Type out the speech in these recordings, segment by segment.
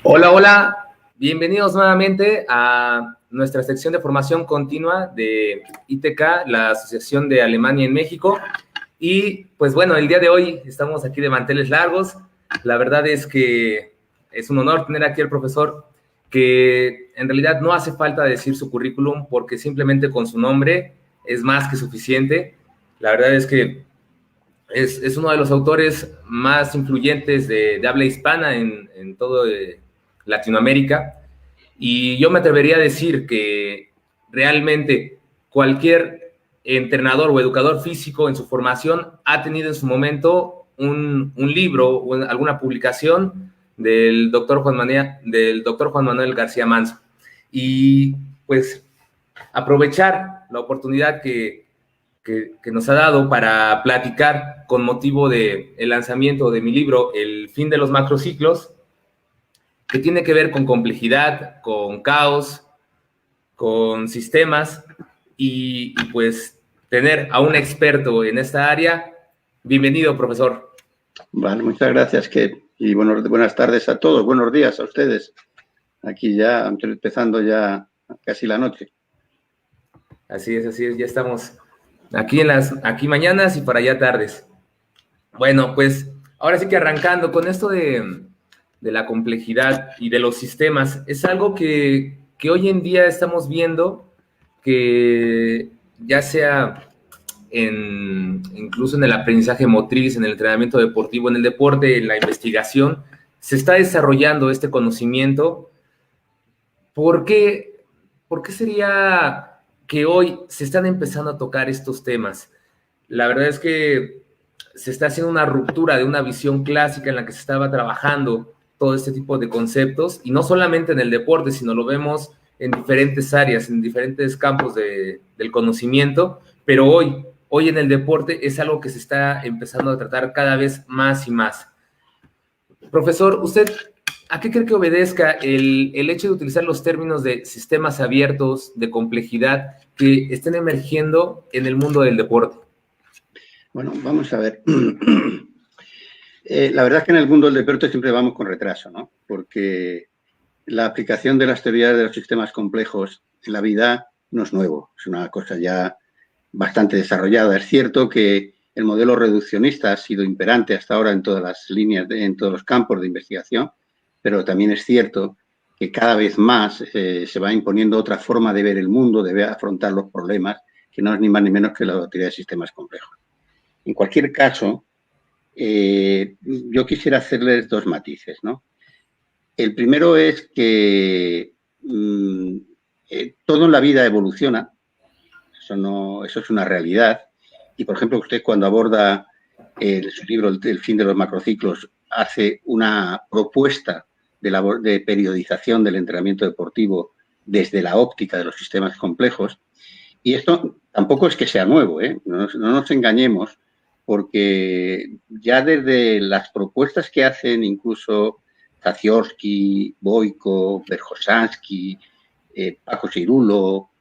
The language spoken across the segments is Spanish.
Hola, hola, bienvenidos nuevamente a nuestra sección de formación continua de ITK, la Asociación de Alemania en México. Y pues bueno, el día de hoy estamos aquí de manteles largos. La verdad es que es un honor tener aquí al profesor, que en realidad no hace falta decir su currículum porque simplemente con su nombre es más que suficiente. La verdad es que es uno de los autores más influyentes de habla hispana en todo Latinoamérica. Y yo me atrevería a decir que realmente cualquier entrenador o educador físico en su formación ha tenido en su momento un libro o alguna publicación del doctor Juan Manuel García Manso. Y pues aprovechar la oportunidad que nos ha dado para platicar con motivo del lanzamiento de mi libro, El fin de los macrociclos, que tiene que ver con complejidad, con caos, con sistemas y pues tener a un experto en esta área. Bienvenido, profesor. Vale, muchas gracias, y buenas tardes a todos, buenos días a ustedes. Aquí ya empezando ya casi la noche. Así es, ya estamos aquí mañanas y para allá tardes. Bueno, pues ahora sí que arrancando con esto de la complejidad y de los sistemas, es algo que hoy en día estamos viendo que ya sea incluso en el aprendizaje motriz, en el entrenamiento deportivo, en el deporte, en la investigación, se está desarrollando este conocimiento. ¿Por qué sería que hoy se están empezando a tocar estos temas? La verdad es que se está haciendo una ruptura de una visión clásica en la que se estaba trabajando todo este tipo de conceptos, y no solamente en el deporte, sino lo vemos en diferentes áreas, en diferentes campos del conocimiento, pero hoy en el deporte es algo que se está empezando a tratar cada vez más y más. Profesor, ¿usted a qué cree que obedezca el hecho de utilizar los términos de sistemas abiertos, de complejidad, que estén emergiendo en el mundo del deporte? Bueno, vamos a ver. La verdad es que en el mundo del deporte siempre vamos con retraso, ¿no? Porque la aplicación de las teorías de los sistemas complejos en la vida no es nuevo, es una cosa ya bastante desarrollada. Es cierto que el modelo reduccionista ha sido imperante hasta ahora en todas las líneas, en todos los campos de investigación, pero también es cierto que cada vez más se va imponiendo otra forma de ver el mundo, de afrontar los problemas, que no es ni más ni menos que la teoría de sistemas complejos. En cualquier caso, yo quisiera hacerles dos matices, ¿no? El primero es que todo en la vida evoluciona, eso es una realidad, y por ejemplo usted cuando aborda su libro El fin de los macrociclos hace una propuesta de periodización del entrenamiento deportivo desde la óptica de los sistemas complejos, y esto tampoco es que sea nuevo, ¿eh? No nos engañemos, porque ya desde las propuestas que hacen incluso Zaciorski, Boiko, Berjosansky, Paco Cirulo,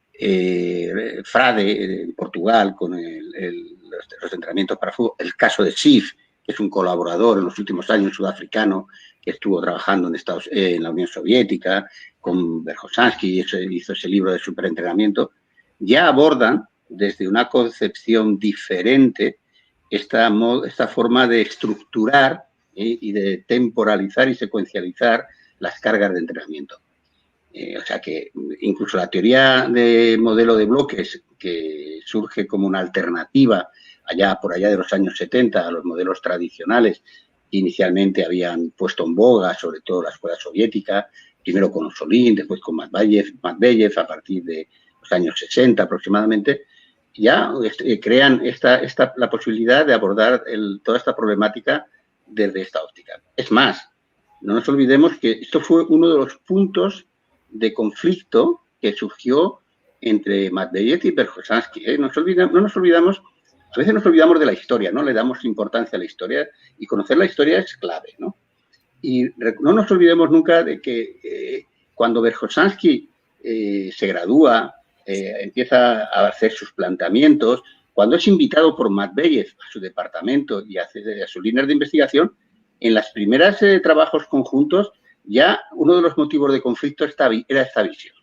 Frade en Portugal con los entrenamientos para fútbol, el caso de Schiff, que es un colaborador en los últimos años sudafricano que estuvo trabajando en la Unión Soviética, con Berjosansky, hizo ese libro de superentrenamiento, ya abordan desde una concepción diferente esta forma de estructurar y de temporalizar y secuencializar las cargas de entrenamiento. O sea que incluso la teoría de modelo de bloques, que surge como una alternativa por allá de los años 70 a los modelos tradicionales que inicialmente habían puesto en boga, sobre todo la escuela soviética, primero con Osolin, después con Matveyev a partir de los años 60 aproximadamente, ya crean la posibilidad de abordar toda esta problemática desde esta óptica. Es más, no nos olvidemos que esto fue uno de los puntos de conflicto que surgió entre Matveyev y Berjosansky. No nos olvidamos, a veces nos olvidamos de la historia, no le damos importancia a la historia, y conocer la historia es clave, ¿no? Y no nos olvidemos nunca de que cuando Berjosansky se gradúa, empieza a hacer sus planteamientos, cuando es invitado por Medvedev a su departamento y a sus líneas de investigación, en las primeras trabajos conjuntos, ya uno de los motivos de conflicto era esta visión,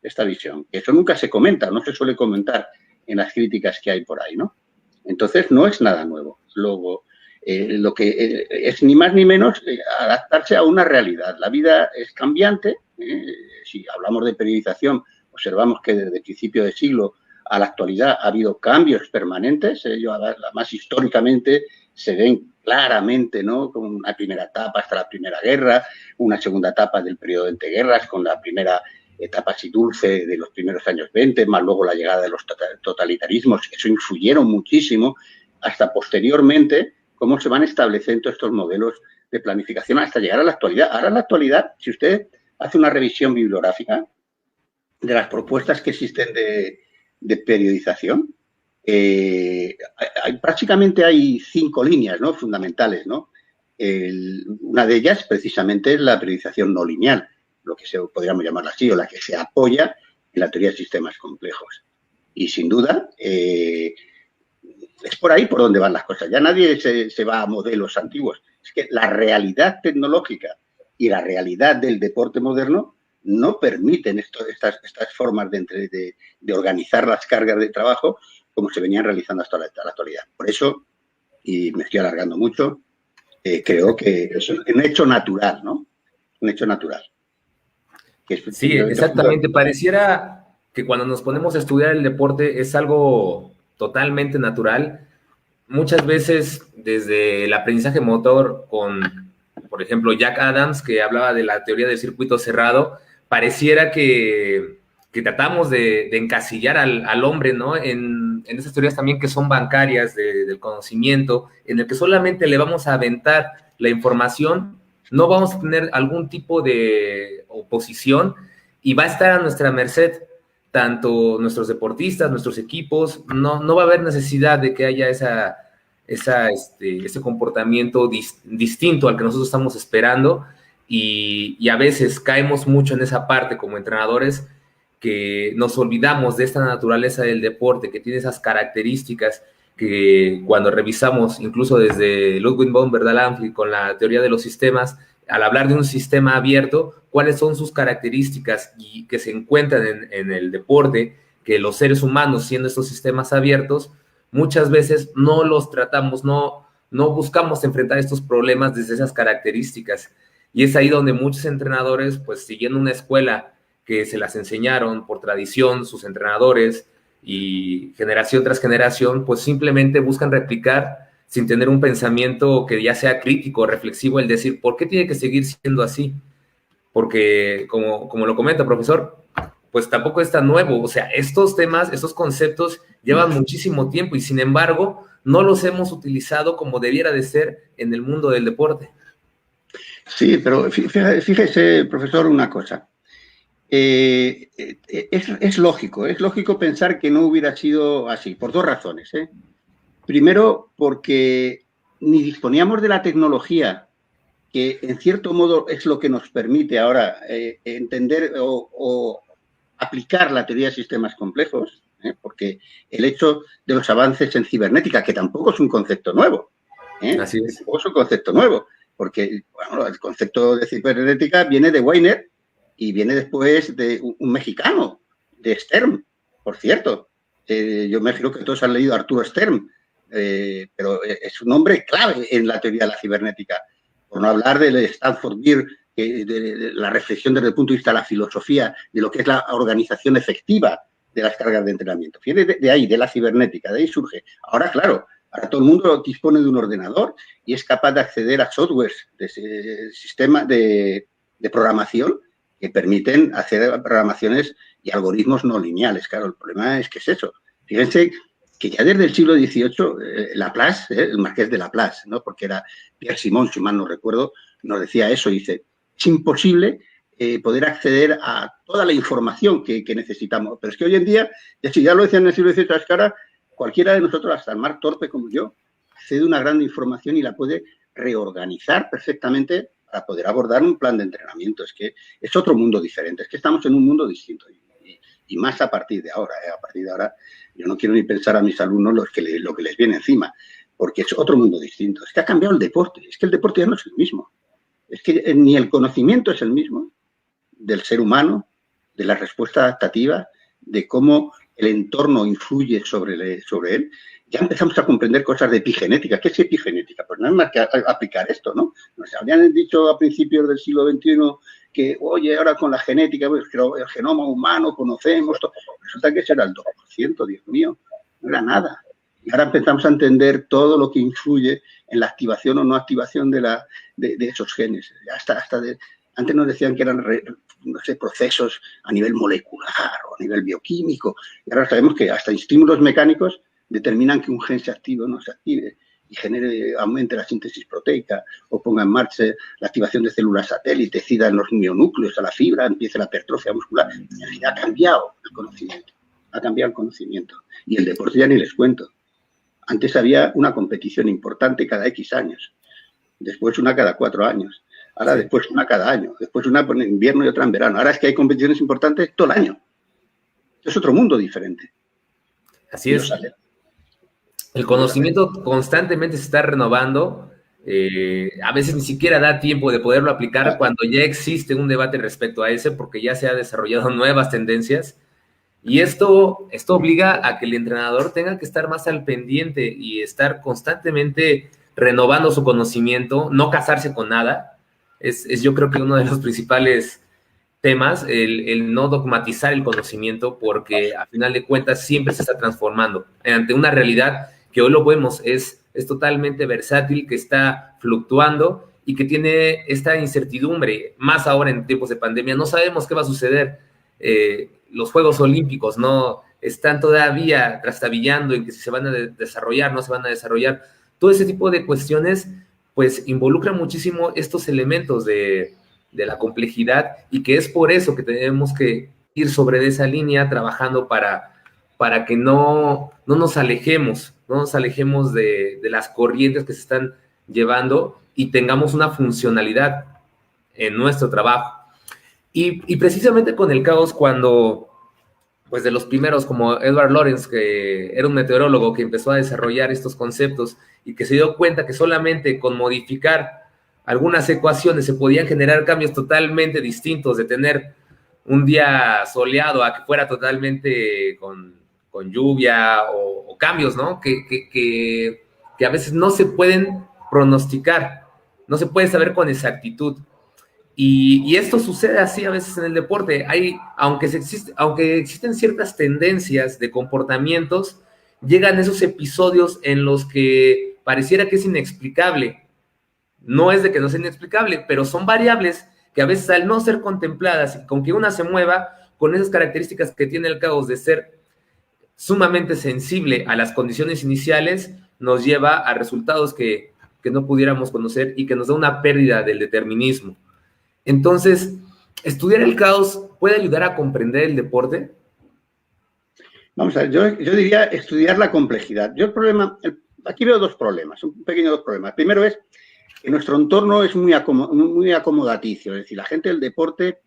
esta visión, que eso nunca se comenta, no se suele comentar en las críticas que hay por ahí, ¿no? Entonces, no es nada nuevo. Luego, lo que es ni más ni menos adaptarse a una realidad. La vida es cambiante. Si hablamos de periodización, observamos que desde el principio del siglo a la actualidad ha habido cambios permanentes. Más históricamente se ven claramente, ¿no? Con una primera etapa hasta la Primera Guerra, una segunda etapa del periodo de entreguerras con la primera etapa así dulce de los primeros años 20, más luego la llegada de los totalitarismos. Eso influyeron muchísimo hasta posteriormente cómo se van estableciendo estos modelos de planificación hasta llegar a la actualidad. Ahora, en la actualidad, si usted hace una revisión bibliográfica de las propuestas que existen de periodización, prácticamente hay 5 líneas, ¿no?, fundamentales, ¿no? Una de ellas, precisamente, es la periodización no lineal, lo que podríamos llamarla así, o la que se apoya en la teoría de sistemas complejos. Y, sin duda, es por ahí por donde van las cosas. Ya nadie se va a modelos antiguos. Es que la realidad tecnológica y la realidad del deporte moderno no permiten estas formas de organizar las cargas de trabajo como se venían realizando hasta la actualidad. Por eso, y me estoy alargando mucho, creo que es un hecho natural, ¿no? Un hecho natural. Sí, exactamente. Pareciera que cuando nos ponemos a estudiar el deporte es algo totalmente natural. Muchas veces desde el aprendizaje motor con, por ejemplo, Jack Adams, que hablaba de la teoría del circuito cerrado, pareciera que tratamos de encasillar al hombre, ¿no? En esas teorías también que son bancarias del conocimiento, en el que solamente le vamos a aventar la información, no vamos a tener algún tipo de oposición y va a estar a nuestra merced tanto nuestros deportistas, nuestros equipos. No va a haber necesidad de que haya ese comportamiento distinto al que nosotros estamos esperando, y a veces caemos mucho en esa parte como entrenadores, que nos olvidamos de esta naturaleza del deporte, que tiene esas características que cuando revisamos, incluso desde Ludwig von Bertalanffy con la teoría de los sistemas, al hablar de un sistema abierto, cuáles son sus características y que se encuentran en el deporte, que los seres humanos, siendo estos sistemas abiertos, muchas veces no los tratamos, no buscamos enfrentar estos problemas desde esas características. Y es ahí donde muchos entrenadores, pues siguiendo una escuela que se las enseñaron por tradición sus entrenadores y generación tras generación, pues simplemente buscan replicar sin tener un pensamiento que ya sea crítico, reflexivo, el decir, ¿por qué tiene que seguir siendo así? Porque, como lo comenta, profesor, pues tampoco es tan nuevo. O sea, estos temas, estos conceptos llevan muchísimo tiempo y, sin embargo, no los hemos utilizado como debiera de ser en el mundo del deporte. Sí, pero fíjese, profesor, una cosa. Es lógico pensar que no hubiera sido así, por 2 razones. Primero, porque ni disponíamos de la tecnología, que en cierto modo es lo que nos permite ahora entender o aplicar la teoría de sistemas complejos, porque el hecho de los avances en cibernética, que tampoco es un concepto nuevo, Así es. Tampoco es un concepto nuevo, porque bueno, el concepto de cibernética viene de Weiner y viene después de un mexicano, de Stern, por cierto. Yo me imagino que todos han leído a Arturo Stern, pero es un nombre clave en la teoría de la cibernética, por no hablar del Stanford Beer, de la reflexión desde el punto de vista de la filosofía, de lo que es la organización efectiva de las cargas de entrenamiento. Viene de ahí, de la cibernética, de ahí surge. Ahora, claro, ahora todo el mundo dispone de un ordenador y es capaz de acceder a softwares de sistemas de programación que permiten hacer programaciones y algoritmos no lineales. Claro, el problema es que es eso. Fíjense que ya desde el siglo XVIII, Laplace, el marqués de Laplace, ¿no?, porque era Pierre Simon, si mal no recuerdo, nos decía eso, dice, es imposible poder acceder a toda la información que necesitamos. Pero es que hoy en día, ya lo decían en el siglo XVIII, es que ahora cualquiera de nosotros, hasta el más torpe como yo, accede a una gran información y la puede reorganizar perfectamente para poder abordar un plan de entrenamiento. Es que es otro mundo diferente, es que estamos en un mundo distinto. y más a partir de ahora. A partir de ahora yo no quiero ni pensar a mis alumnos lo que les viene encima, porque es otro mundo distinto. Es que ha cambiado el deporte, es que el deporte ya no es el mismo. Es que ni el conocimiento es el mismo del ser humano, de la respuesta adaptativa, de cómo el entorno influye sobre él. Ya empezamos a comprender cosas de epigenética. ¿Qué es epigenética? Pues nada más que aplicar esto, ¿no? Nos habían dicho a principios del siglo XXI que, oye, ahora con la genética, pues, el genoma humano, conocemos todo. Resulta que ese era el 2%, Dios mío, no era nada. Y ahora empezamos a entender todo lo que influye en la activación o no activación de esos genes. Antes nos decían que eran, no sé, procesos a nivel molecular o a nivel bioquímico. Y ahora sabemos que hasta estímulos mecánicos determinan que un gen se active o no se active y aumente la síntesis proteica o ponga en marcha la activación de células satélite, cida en los mionúcleos a la fibra, empiece la hipertrofia muscular. Ha cambiado el conocimiento. Ha cambiado el conocimiento. Y el deporte ya ni les cuento. Antes había una competición importante cada X años. Después una cada 4 años. Ahora después una cada año. Después una en invierno y otra en verano. Ahora es que hay competiciones importantes todo el año. Es otro mundo diferente. Así es. El conocimiento constantemente se está renovando. A veces ni siquiera da tiempo de poderlo aplicar cuando ya existe un debate respecto a ese, porque ya se han desarrollado nuevas tendencias. Y esto obliga a que el entrenador tenga que estar más al pendiente y estar constantemente renovando su conocimiento, no casarse con nada. Yo creo que uno de los principales temas, el no dogmatizar el conocimiento, porque a final de cuentas siempre se está transformando ante una realidad que hoy lo vemos, es totalmente versátil, que está fluctuando y que tiene esta incertidumbre, más ahora en tiempos de pandemia. No sabemos qué va a suceder. Los Juegos Olímpicos no están todavía trastabillando en que si se van a desarrollar, no se van a desarrollar. Todo ese tipo de cuestiones pues involucran muchísimo estos elementos de la complejidad, y que es por eso que tenemos que ir sobre esa línea trabajando para que no nos alejemos de las corrientes que se están llevando y tengamos una funcionalidad en nuestro trabajo. Y precisamente con el caos, cuando, pues de los primeros, como Edward Lorenz, que era un meteorólogo que empezó a desarrollar estos conceptos y que se dio cuenta que solamente con modificar algunas ecuaciones se podían generar cambios totalmente distintos, de tener un día soleado a que fuera totalmente con lluvia o cambios, ¿no? Que a veces no se pueden pronosticar, no se puede saber con exactitud. Y esto sucede así a veces en el deporte. Aunque existen ciertas tendencias de comportamientos, llegan esos episodios en los que pareciera que es inexplicable. No es de que no sea inexplicable, pero son variables que a veces, al no ser contempladas y con que una se mueva con esas características que tiene el caos de ser sumamente sensible a las condiciones iniciales, nos lleva a resultados que no pudiéramos conocer y que nos da una pérdida del determinismo. Entonces, ¿estudiar el caos puede ayudar a comprender el deporte? Vamos a ver, yo diría estudiar la complejidad. Aquí veo dos problemas. El primero es que nuestro entorno es muy acomodaticio, es decir, la gente del deporte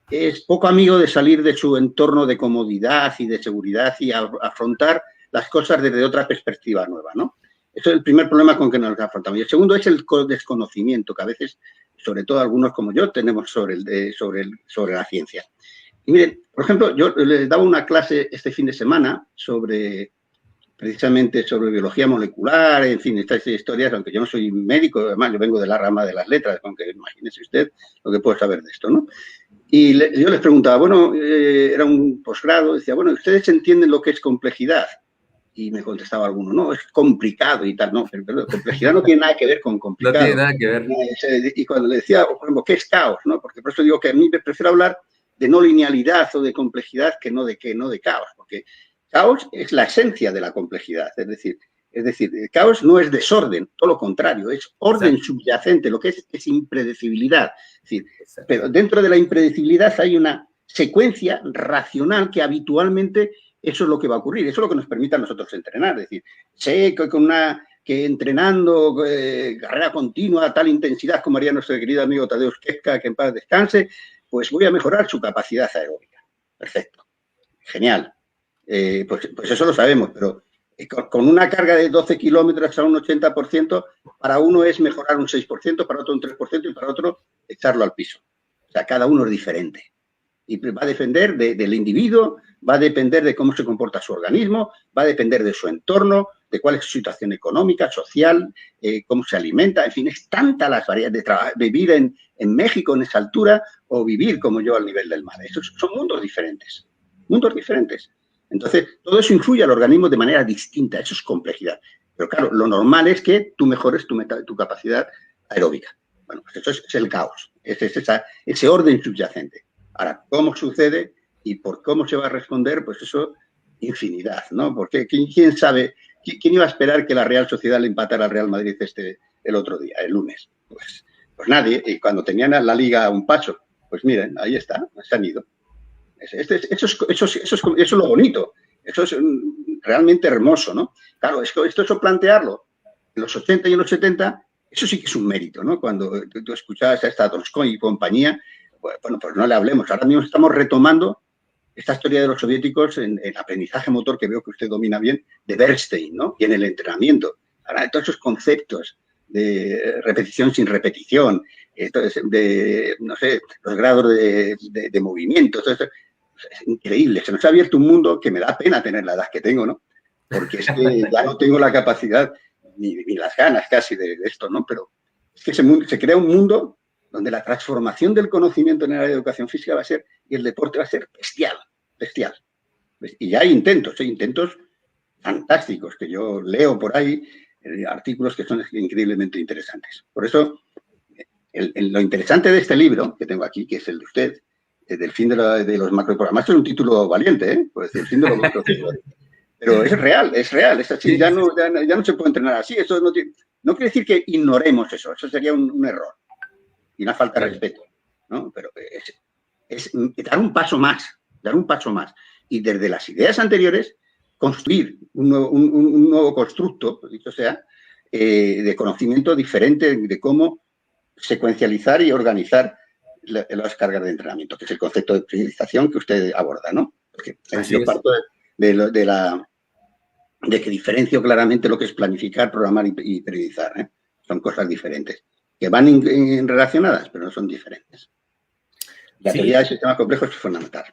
es poco amigo de salir de su entorno de comodidad y de seguridad y afrontar las cosas desde otra perspectiva nueva, ¿no? Eso es el primer problema con que nos afrontamos. Y el segundo es el desconocimiento que a veces, sobre todo algunos como yo, tenemos sobre la ciencia. Y miren, por ejemplo, yo les daba una clase este fin de semana precisamente sobre biología molecular, en fin, estas historias, aunque yo no soy médico, además yo vengo de la rama de las letras, aunque imagínese usted lo que puedo saber de esto, ¿no? Y yo les preguntaba, bueno, era un posgrado, decía, bueno, ¿ustedes entienden lo que es complejidad? Y me contestaba alguno, no, es complicado y tal, no, pero complejidad no tiene nada que ver con complicado. No tiene nada que ver. Y cuando le decía, por ejemplo, ¿qué es caos? ¿No? Porque por eso digo que a mí me prefiero hablar de no linealidad o de complejidad que no de caos, porque caos es la esencia de la complejidad, es decir, el caos no es desorden, todo lo contrario, es orden subyacente, lo que es impredecibilidad. Es decir, pero dentro de la impredecibilidad hay una secuencia racional que habitualmente eso es lo que va a ocurrir, eso es lo que nos permite a nosotros entrenar. Es decir, sé que entrenando carrera continua a tal intensidad como haría nuestro querido amigo Tadeusz Kepka, que en paz descanse, pues voy a mejorar su capacidad aeróbica. Perfecto. genial. Pues eso lo sabemos, pero con una carga de 12 kilómetros a un 80%, para uno es mejorar un 6%, para otro un 3% y para otro echarlo al piso. O sea, cada uno es diferente. Y va a depender del individuo, va a depender de cómo se comporta su organismo, va a depender de su entorno, de cuál es su situación económica, social, cómo se alimenta. En fin, es tanta las variedades de vivir en México en esa altura o vivir como yo al nivel del mar. Esos son mundos diferentes, mundos diferentes. Entonces, todo eso influye al organismo de manera distinta, eso es complejidad. Pero claro, lo normal es que tú mejores tu capacidad aeróbica. Bueno, pues eso es el caos, es ese orden subyacente. Ahora, ¿cómo sucede y por cómo se va a responder? Pues eso, infinidad, ¿no? Porque ¿quién sabe? ¿Quién iba a esperar que la Real Sociedad le empatara al Real Madrid el otro día, el lunes? Pues nadie. Y cuando tenían a la Liga a un paso, pues miren, ahí está, se han ido. Eso es lo bonito. Eso es realmente hermoso, ¿no? Claro, eso plantearlo en los 80 y en los 70, eso sí que es un mérito, ¿no? Cuando tú escuchabas a esta Donskoy y compañía, bueno, pues no le hablemos. Ahora mismo estamos retomando esta historia de los soviéticos en el aprendizaje motor, que veo que usted domina bien, de Bernstein, ¿no? Y en el entrenamiento. Ahora, todos esos conceptos de repetición sin repetición, de, no sé, los grados de movimiento, todo eso, es increíble. Se nos ha abierto un mundo que me da pena tener la edad que tengo, ¿no? Porque es que ya no tengo la capacidad ni las ganas casi de esto, ¿no? Pero es que se crea un mundo donde la transformación del conocimiento en el área de educación física va a ser, y el deporte va a ser bestial, bestial. Y ya hay intentos fantásticos que yo leo por ahí, artículos que son increíblemente interesantes. Por eso, lo interesante de este libro que tengo aquí, que es el de usted, del fin de los macroprogramas, es un título valiente, ¿eh? Pues el fin de los macroprogramas. Pero es real, es así, ya no se puede entrenar así. Eso no quiere decir que ignoremos eso sería un error y una falta de respeto, ¿no? Pero es dar un paso más. Y desde las ideas anteriores, construir un nuevo constructo, dicho sea, de conocimiento diferente de cómo secuencializar y organizar las cargas de entrenamiento, que es el concepto de priorización que usted aborda, ¿no? Porque yo parto de que diferencio claramente lo que es planificar, programar y priorizar, ¿eh? Son cosas diferentes, que van relacionadas, pero no son diferentes. La teoría de sistemas complejos es fundamental.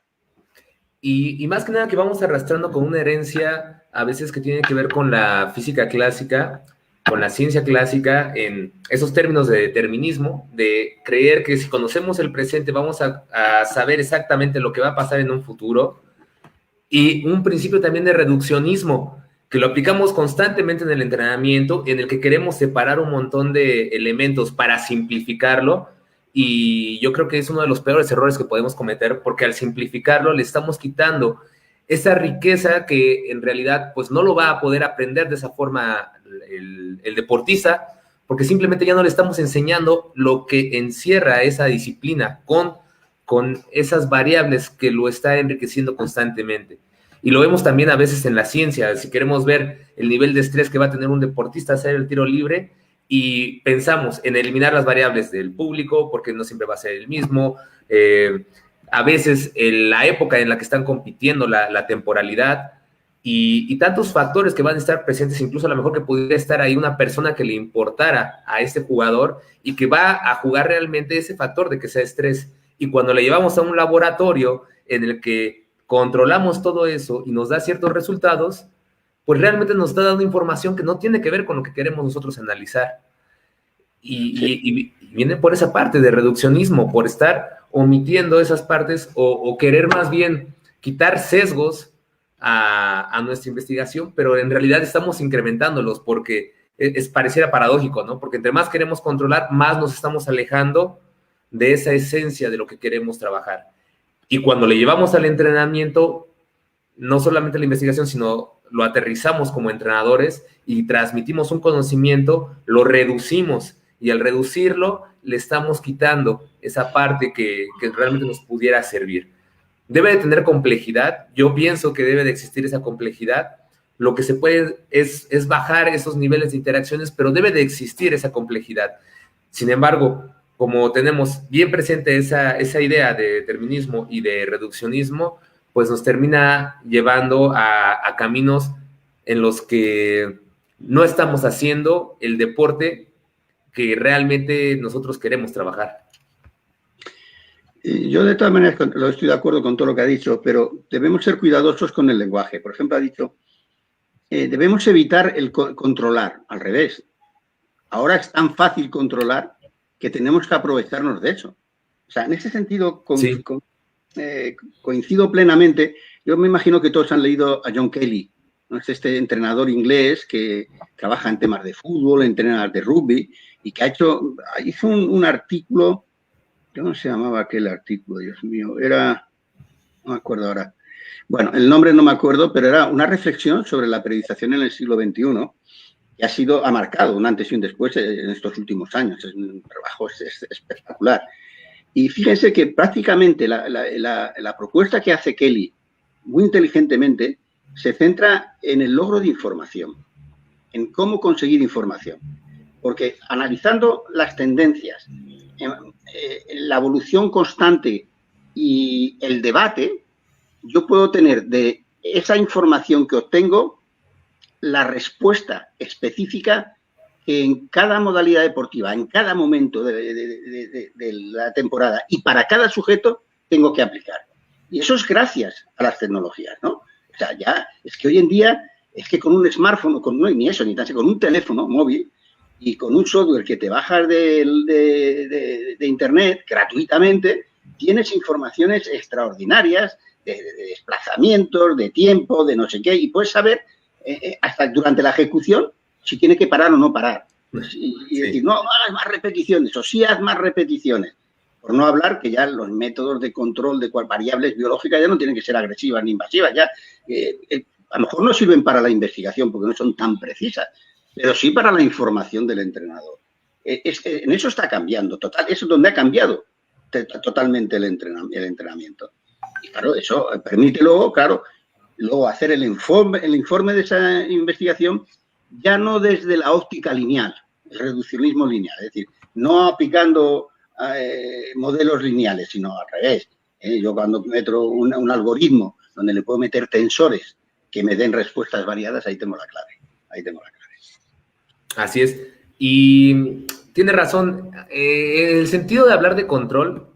Y más que nada que vamos arrastrando con una herencia a veces que tiene que ver con la física clásica, con la ciencia clásica, en esos términos de determinismo, de creer que si conocemos el presente vamos a saber exactamente lo que va a pasar en un futuro, y un principio también de reduccionismo, que lo aplicamos constantemente en el entrenamiento, en el que queremos separar un montón de elementos para simplificarlo, y yo creo que es uno de los peores errores que podemos cometer, porque al simplificarlo le estamos quitando esa riqueza que en realidad pues no lo va a poder aprender de esa forma el deportista, porque simplemente ya no le estamos enseñando lo que encierra esa disciplina con esas variables que lo está enriqueciendo constantemente. Y lo vemos también a veces en la ciencia. Si queremos ver el nivel de estrés que va a tener un deportista hacer el tiro libre, y pensamos en eliminar las variables del público, porque no siempre va a ser el mismo, a veces la época en la que están compitiendo, la temporalidad, y tantos factores que van a estar presentes, incluso a lo mejor que pudiera estar ahí una persona que le importara a este jugador y que va a jugar realmente ese factor de que sea estrés. Y cuando le llevamos a un laboratorio en el que controlamos todo eso y nos da ciertos resultados, pues realmente nos está dando información que no tiene que ver con lo que queremos nosotros analizar. Y viene por esa parte de reduccionismo, por estar omitiendo esas partes o querer más bien quitar sesgos a nuestra investigación, pero en realidad estamos incrementándolos porque pareciera paradójico, ¿no? Porque entre más queremos controlar, más nos estamos alejando de esa esencia de lo que queremos trabajar. Y cuando le llevamos al entrenamiento, no solamente la investigación, sino lo aterrizamos como entrenadores y transmitimos un conocimiento, lo reducimos, y al reducirlo le estamos quitando esa parte que realmente nos pudiera servir. Debe de tener complejidad, yo pienso que debe de existir esa complejidad. Lo que se puede es bajar esos niveles de interacciones, pero debe de existir esa complejidad. Sin embargo, como tenemos bien presente esa idea de determinismo y de reduccionismo, pues nos termina llevando a caminos en los que no estamos haciendo el deporte que realmente nosotros queremos trabajar. Yo de todas maneras estoy de acuerdo con todo lo que ha dicho, pero debemos ser cuidadosos con el lenguaje. Por ejemplo, ha dicho, debemos evitar el controlar, al revés. Ahora es tan fácil controlar que tenemos que aprovecharnos de eso. O sea, en ese sentido coincido plenamente. Yo me imagino que todos han leído a John Kelly, ¿no? Es este entrenador inglés que trabaja en temas de fútbol, en temas de rugby, y que hizo un artículo. ¿Cómo se llamaba aquel artículo? Dios mío, no me acuerdo ahora. Bueno, el nombre no me acuerdo, pero era una reflexión sobre la periodización en el siglo XXI que ha marcado un antes y un después en estos últimos años. Es un trabajo espectacular. Y fíjense que prácticamente la propuesta que hace Kelly, muy inteligentemente, se centra en el logro de información, en cómo conseguir información. Porque analizando las tendencias, la evolución constante y el debate, yo puedo tener de esa información que obtengo la respuesta específica que en cada modalidad deportiva, en cada momento de la temporada y para cada sujeto tengo que aplicar. Y eso es gracias a las tecnologías, ¿no? O sea, ya es que hoy en día es que con un smartphone, ni eso, ni tan con un teléfono móvil y con un software que te bajas de internet gratuitamente, tienes informaciones extraordinarias de desplazamientos, de tiempo, de no sé qué, y puedes saber hasta durante la ejecución si tiene que parar o no parar. Y decir, no, haz más repeticiones, o sí haz más repeticiones. Por no hablar que ya los métodos de control de variables biológicas ya no tienen que ser agresivas ni invasivas, ya a lo mejor no sirven para la investigación porque no son tan precisas, pero sí para la información del entrenador. En eso está cambiando, eso es donde ha cambiado totalmente el entrenamiento. Y claro, eso permite luego hacer el informe de esa investigación ya no desde la óptica lineal, el reduccionismo lineal, es decir, no aplicando modelos lineales, sino al revés. Yo cuando meto un algoritmo donde le puedo meter tensores que me den respuestas variadas, ahí tengo la clave. Así es. Y tiene razón. En el sentido de hablar de control,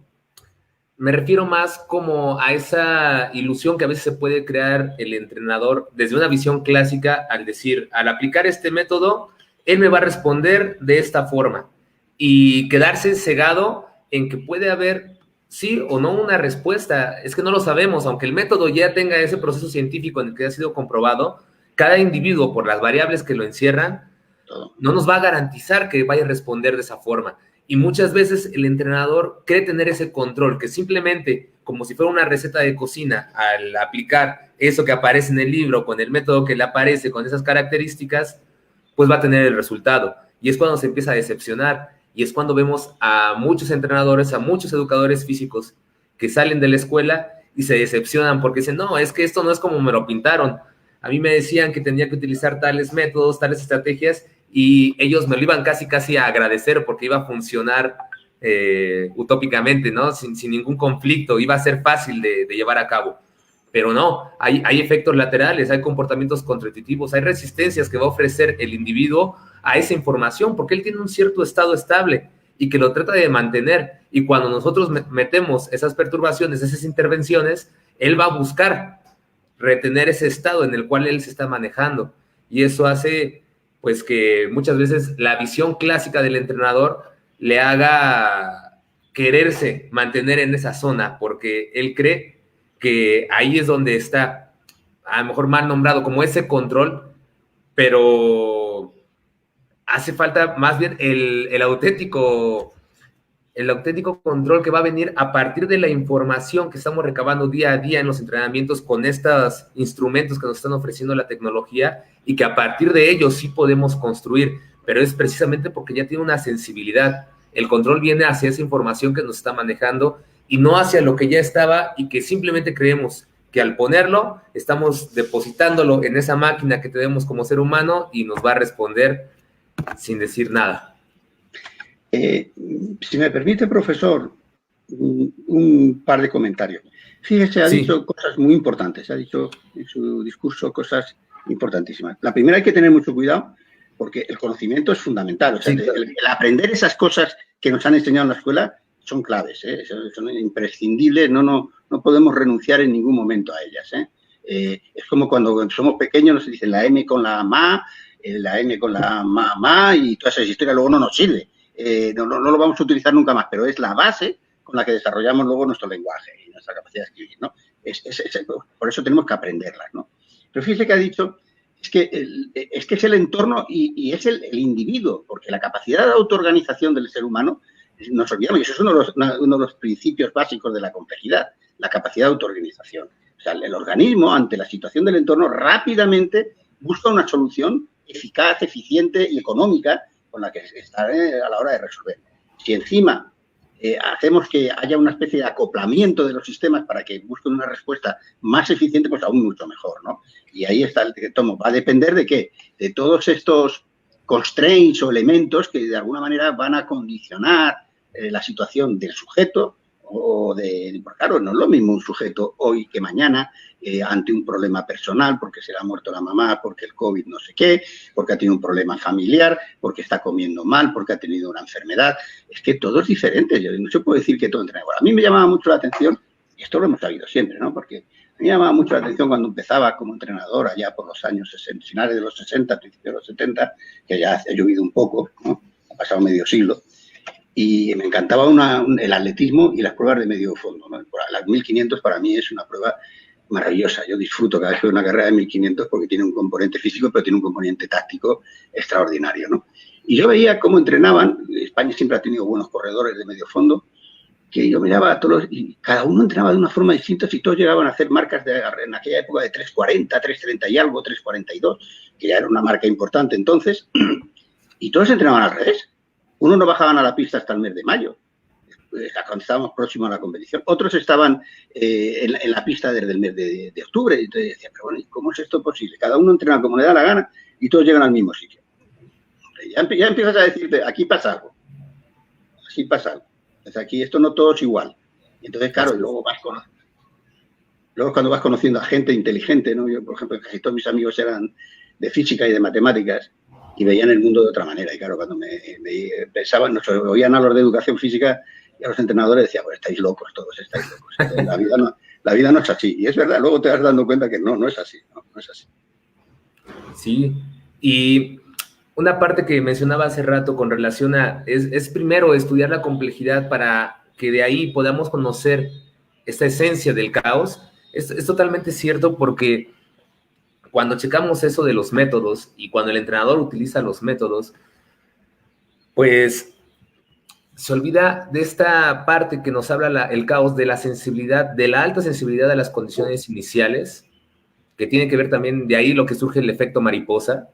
me refiero más como a esa ilusión que a veces se puede crear el entrenador desde una visión clásica al decir, al aplicar este método, él me va a responder de esta forma y quedarse cegado en que puede haber sí o no una respuesta. Es que no lo sabemos, aunque el método ya tenga ese proceso científico en el que ha sido comprobado, cada individuo por las variables que lo encierran no nos va a garantizar que vaya a responder de esa forma. Y muchas veces el entrenador cree tener ese control, que simplemente, como si fuera una receta de cocina, al aplicar eso que aparece en el libro, con el método que le aparece, con esas características, pues va a tener el resultado. Y es cuando se empieza a decepcionar. Y es cuando vemos a muchos entrenadores, a muchos educadores físicos que salen de la escuela y se decepcionan porque dicen, no, es que esto no es como me lo pintaron. A mí me decían que tenía que utilizar tales métodos, tales estrategias, y ellos me lo iban casi a agradecer porque iba a funcionar utópicamente, ¿no? Sin ningún conflicto, iba a ser fácil de llevar a cabo. Pero no, hay efectos laterales, hay comportamientos contraintuitivos, hay resistencias que va a ofrecer el individuo a esa información porque él tiene un cierto estado estable y que lo trata de mantener. Y cuando nosotros metemos esas perturbaciones, esas intervenciones, él va a buscar retener ese estado en el cual él se está manejando. Y eso hace pues que muchas veces la visión clásica del entrenador le haga quererse mantener en esa zona, porque él cree que ahí es donde está, a lo mejor mal nombrado, como ese control, pero hace falta más bien el auténtico control que va a venir a partir de la información que estamos recabando día a día en los entrenamientos con estos instrumentos que nos están ofreciendo la tecnología y que a partir de ellos sí podemos construir, pero es precisamente porque ya tiene una sensibilidad. El control viene hacia esa información que nos está manejando y no hacia lo que ya estaba y que simplemente creemos que al ponerlo estamos depositándolo en esa máquina que tenemos como ser humano y nos va a responder sin decir nada. Si me permite, profesor, un par de comentarios. Fíjese, ha Sí, dicho cosas muy importantes, ha dicho en su discurso cosas importantísimas. La primera, hay que tener mucho cuidado porque el conocimiento es fundamental. O sea, sí, el aprender esas cosas que nos han enseñado en la escuela son claves, son imprescindibles, no podemos renunciar en ningún momento a ellas. Es como cuando somos pequeños nos dicen la M con la ma, la M con la ma y todas esas historias luego no nos sirve. No lo vamos a utilizar nunca más, pero es la base con la que desarrollamos luego nuestro lenguaje y nuestra capacidad de escribir, ¿no? Por eso tenemos que aprenderlas, ¿no? Pero fíjese que ha dicho, es que es el entorno y es el individuo, porque la capacidad de autoorganización del ser humano, nos olvidamos, y eso es uno de los principios básicos de la complejidad, la capacidad de autoorganización. O sea, el organismo, ante la situación del entorno, rápidamente busca una solución eficaz, eficiente y económica con la que está a la hora de resolver. Si encima hacemos que haya una especie de acoplamiento de los sistemas para que busquen una respuesta más eficiente, pues aún mucho mejor, ¿no? Y ahí está el tomo. Va a depender de qué, de todos estos constraints o elementos que de alguna manera van a condicionar la situación del sujeto porque claro, no es lo mismo un sujeto hoy que mañana ante un problema personal, porque se le ha muerto la mamá, porque el COVID no sé qué, porque ha tenido un problema familiar, porque está comiendo mal, porque ha tenido una enfermedad. Es que todo es diferente. No se puede decir que todo entrena igual. A mí me llamaba mucho la atención, y esto lo hemos sabido siempre, ¿no? Porque a mí me llamaba mucho la atención cuando empezaba como entrenador allá por los años 60, finales de los 60, principios de los 70, que ya ha llovido un poco, ¿no? Ha pasado medio siglo. Y me encantaba el atletismo y las pruebas de medio fondo, ¿no? Las 1500 para mí es una prueba maravillosa. Yo disfruto cada vez que veo una carrera de 1500 porque tiene un componente físico, pero tiene un componente táctico extraordinario, ¿no? Y yo veía cómo entrenaban. España siempre ha tenido buenos corredores de medio fondo, que yo miraba a todos y cada uno entrenaba de una forma distinta y todos llegaban a hacer marcas en aquella época de 3.40, 3.30 y algo, 3.42, que ya era una marca importante entonces, y todos entrenaban al revés. Unos no bajaban a la pista hasta el mes de mayo, cuando estábamos próximos a la competición. Otros estaban en la pista desde el mes de octubre. Y entonces decía, pero bueno, ¿cómo es esto posible? Cada uno entrena como le da la gana y todos llegan al mismo sitio. Ya empiezas a decirte, aquí pasa algo. Así pasa algo. Entonces aquí esto no todo es igual. Y entonces, claro, luego cuando vas conociendo a gente inteligente, ¿no? Yo, por ejemplo, casi todos mis amigos eran de física y de matemáticas, y veían el mundo de otra manera. Y claro, cuando me pensaban, nos oían a los de educación física y a los entrenadores, decían, pues estáis locos todos, estáis locos. La vida no es así. Y es verdad, luego te vas dando cuenta que no es así. No es así. sí. Y una parte que mencionaba hace rato con relación a, es primero estudiar la complejidad para que de ahí podamos conocer esta esencia del caos. Es totalmente cierto porque cuando checamos eso de los métodos y cuando el entrenador utiliza los métodos, pues se olvida de esta parte que nos habla el caos de la sensibilidad, de la alta sensibilidad a las condiciones iniciales, que tiene que ver también de ahí lo que surge el efecto mariposa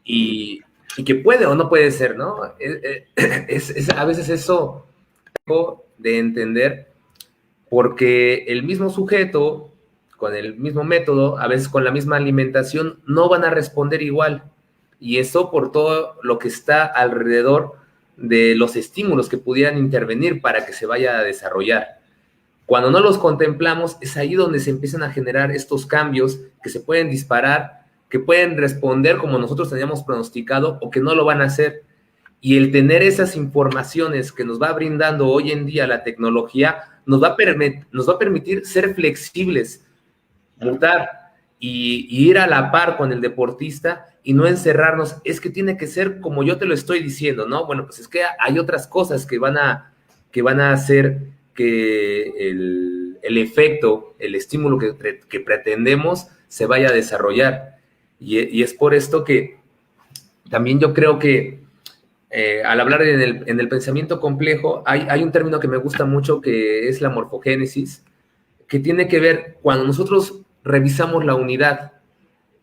y que puede o no puede ser, ¿no? A veces eso de entender porque el mismo sujeto con el mismo método, a veces con la misma alimentación, no van a responder igual. Y eso por todo lo que está alrededor de los estímulos que pudieran intervenir para que se vaya a desarrollar. Cuando no los contemplamos, es ahí donde se empiezan a generar estos cambios que se pueden disparar, que pueden responder como nosotros teníamos pronosticado o que no lo van a hacer. Y el tener esas informaciones que nos va brindando hoy en día la tecnología nos va a permitir ser flexibles, mutar y ir a la par con el deportista y no encerrarnos, es que tiene que ser como yo te lo estoy diciendo, ¿no? Bueno, pues es que hay otras cosas que van a hacer que el efecto, el estímulo que pretendemos se vaya a desarrollar. Y es por esto que también yo creo que al hablar en el pensamiento complejo, hay un término que me gusta mucho que es la morfogénesis, que tiene que ver cuando nosotros revisamos la unidad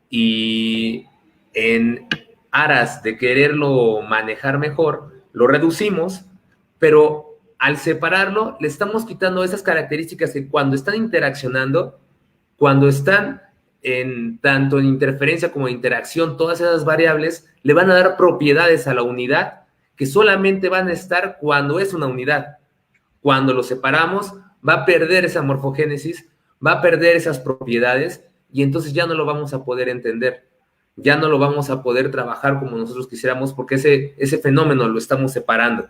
y en aras de quererlo manejar mejor, lo reducimos, pero al separarlo le estamos quitando esas características que cuando están interaccionando, cuando están tanto en interferencia como en interacción, todas esas variables le van a dar propiedades a la unidad que solamente van a estar cuando es una unidad. Cuando lo separamos, va a perder esa morfogénesis, va a perder esas propiedades y entonces ya no lo vamos a poder entender, ya no lo vamos a poder trabajar como nosotros quisiéramos porque ese fenómeno lo estamos separando.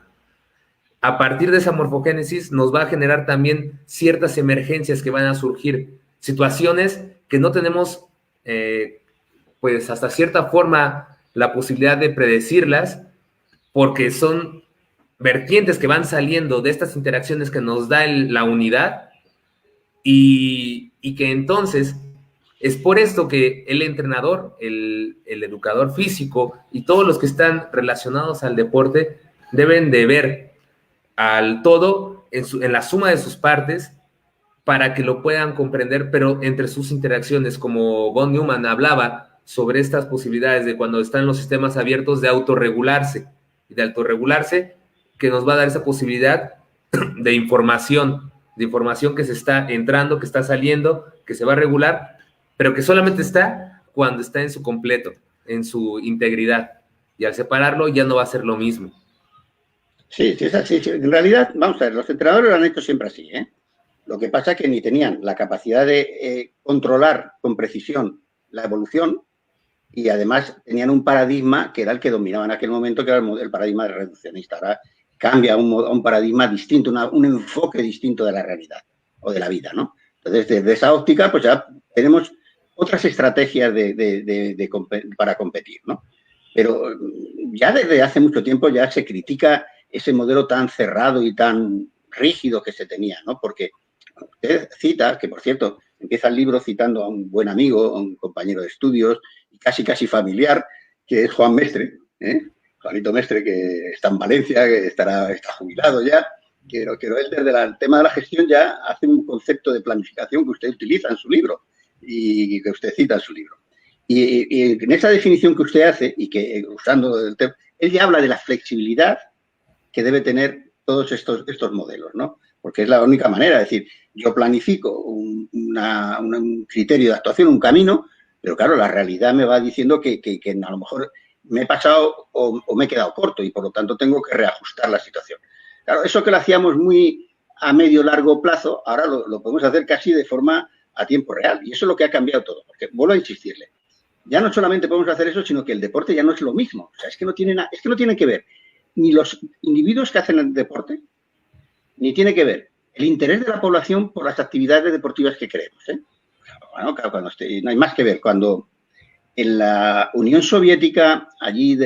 A partir de esa morfogénesis nos va a generar también ciertas emergencias que van a surgir, situaciones que no tenemos, pues hasta cierta forma, la posibilidad de predecirlas, porque son vertientes que van saliendo de estas interacciones que nos da la unidad y que entonces es por esto que el entrenador, el educador físico y todos los que están relacionados al deporte deben de ver al todo en la suma de sus partes para que lo puedan comprender, pero entre sus interacciones, como von Neumann hablaba sobre estas posibilidades de cuando están los sistemas abiertos de autorregularse, y de autorregularse, que nos va a dar esa posibilidad de información que se está entrando, que está saliendo, que se va a regular, pero que solamente está cuando está en su completo, en su integridad. Y al separarlo ya no va a ser lo mismo. Sí, sí, es así. En realidad, vamos a ver, los entrenadores lo han hecho siempre así, ¿eh? Lo que pasa es que ni tenían la capacidad de controlar con precisión la evolución y además tenían un paradigma que era el que dominaba en aquel momento, que era el paradigma reduccionista. Ahora cambia a un paradigma distinto, un enfoque distinto de la realidad o de la vida, ¿no? Entonces, desde esa óptica, pues ya tenemos otras estrategias para competir, ¿no? Pero ya desde hace mucho tiempo ya se critica ese modelo tan cerrado y tan rígido que se tenía, ¿no? Porque usted cita, que por cierto, empieza el libro citando a un buen amigo, a un compañero de estudios, y casi familiar, que es Juan Mestre, ¿eh? Juanito Mestre, que está en Valencia, que está jubilado ya, que él desde el tema de la gestión ya hace un concepto de planificación que usted utiliza en su libro y que usted cita en su libro. Y en esa definición que usted hace, y que usando el tema, él ya habla de la flexibilidad que debe tener todos estos modelos, ¿no? Porque es la única manera, es decir, yo planifico un criterio de actuación, un camino, pero claro, la realidad me va diciendo que a lo mejor me he pasado o me he quedado corto y por lo tanto tengo que reajustar la situación. Claro, eso que lo hacíamos muy a medio largo plazo, ahora lo podemos hacer casi de forma a tiempo real y eso es lo que ha cambiado todo, porque vuelvo a insistirle, ya no solamente podemos hacer eso, sino que el deporte ya no es lo mismo, o sea, es que no tiene que ver ni los individuos que hacen el deporte, ni tiene que ver el interés de la población por las actividades deportivas que creemos, ¿eh? Bueno, claro, no hay más que ver. Cuando en la Unión Soviética, allí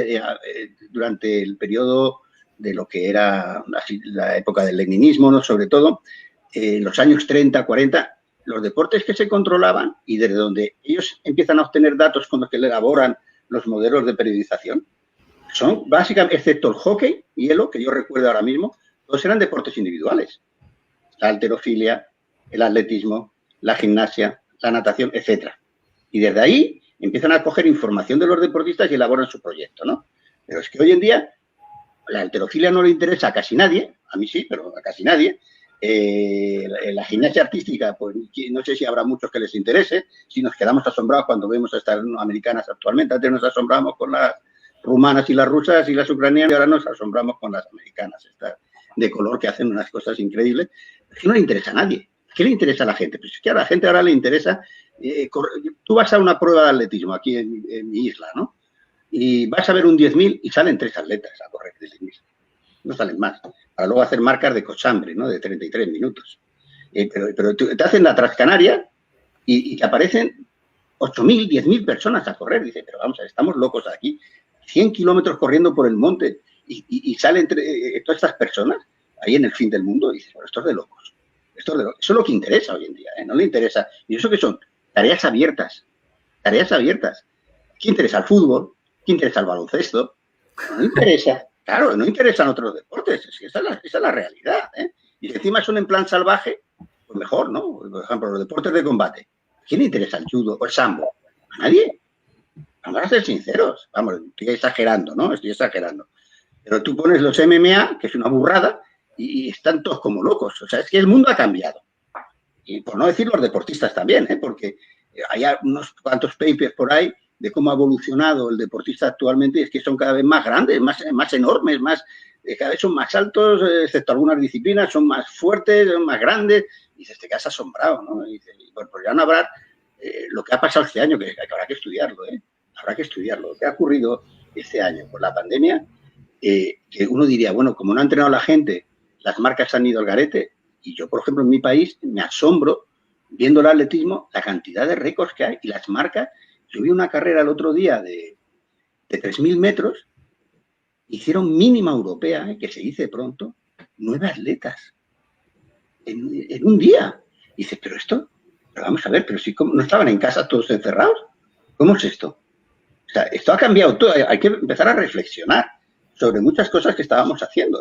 durante el periodo de lo que era la época del leninismo, ¿no? Sobre todo, en los años 30, 40, los deportes que se controlaban y desde donde ellos empiezan a obtener datos con los que elaboran los modelos de periodización, son básicamente, excepto el hockey, hielo, que yo recuerdo ahora mismo, todos eran deportes individuales. La halterofilia, el atletismo, la gimnasia, la natación, etcétera. Y desde ahí empiezan a coger información de los deportistas y elaboran su proyecto, ¿no? Pero es que hoy en día la halterofilia no le interesa a casi nadie, a mí sí, pero a casi nadie. La gimnasia artística, pues no sé si habrá muchos que les interese, si nos quedamos asombrados cuando vemos a estas americanas actualmente. Antes nos asombramos con las rumanas y las rusas y las ucranianas y ahora nos asombramos con las americanas, estas de color que hacen unas cosas increíbles. Es que no le interesa a nadie. ¿Qué le interesa a la gente? Pues es que a la gente ahora le interesa... tú vas a una prueba de atletismo aquí en mi isla, ¿no? Y vas a ver un 10.000 y salen 3 atletas a correr de 10.000. No salen más. Para luego hacer marcas de cochambre, ¿no? De 33 minutos. Pero te hacen la Transcanaria y te aparecen 8.000, 10.000 personas a correr. Dice, pero vamos a ver, estamos locos aquí. 100 kilómetros corriendo por el monte y salen todas estas personas ahí en el fin del mundo y dices, bueno, esto es de locos. Eso es lo que interesa hoy en día, ¿eh? No le interesa. ¿Y eso qué son? Tareas abiertas. Tareas abiertas. ¿Qué interesa el fútbol? ¿Qué interesa el baloncesto? No interesa. Claro, no interesan otros deportes. Esa es la realidad, ¿eh? Y si encima son en plan salvaje, pues mejor, ¿no? Por ejemplo, los deportes de combate. ¿A quién le interesa el judo o el sambo? A nadie. Vamos a ser sinceros. Vamos, estoy exagerando, ¿no? Estoy exagerando. Pero tú pones los MMA, que es una burrada, y están todos como locos. O sea, es que el mundo ha cambiado. Y por no decir los deportistas también, ¿eh? Porque hay unos cuantos papers por ahí de cómo ha evolucionado el deportista actualmente y es que son cada vez más grandes, más enormes, más cada vez son más altos, excepto algunas disciplinas, son más fuertes, son más grandes. Y dices, te quedas asombrado, ¿no? Y dices, pues ya no habrá lo que ha pasado este año, que habrá que estudiarlo, ¿eh? Habrá que estudiarlo. Lo que ha ocurrido este año con la pandemia, que uno diría, bueno, como no ha entrenado la gente, las marcas han ido al garete. Y yo, por ejemplo, en mi país me asombro, viendo el atletismo, la cantidad de récords que hay y las marcas. Yo vi una carrera el otro día de 3.000 metros, hicieron mínima europea, que se dice pronto, 9 atletas en un día. Y dices, pero vamos a ver, pero si no estaban en casa todos encerrados, ¿cómo es esto? O sea, esto ha cambiado todo, hay que empezar a reflexionar sobre muchas cosas que estábamos haciendo,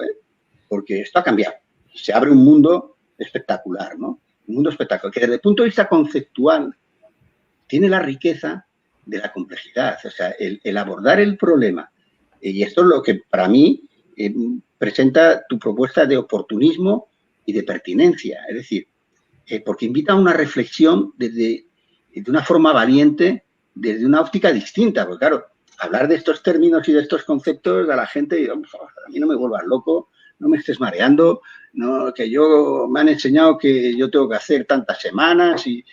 porque esto ha cambiado. Se abre un mundo espectacular, ¿no? Un mundo espectacular, que desde el punto de vista conceptual tiene la riqueza de la complejidad, o sea, el abordar el problema. Y esto es lo que para mí presenta tu propuesta de oportunismo y de pertinencia, es decir, porque invita a una reflexión de una forma valiente, desde una óptica distinta, porque claro, hablar de estos términos y de estos conceptos a la gente, a mí no me vuelvas loco, no me estés mareando, no, que me han enseñado que yo tengo que hacer tantas semanas y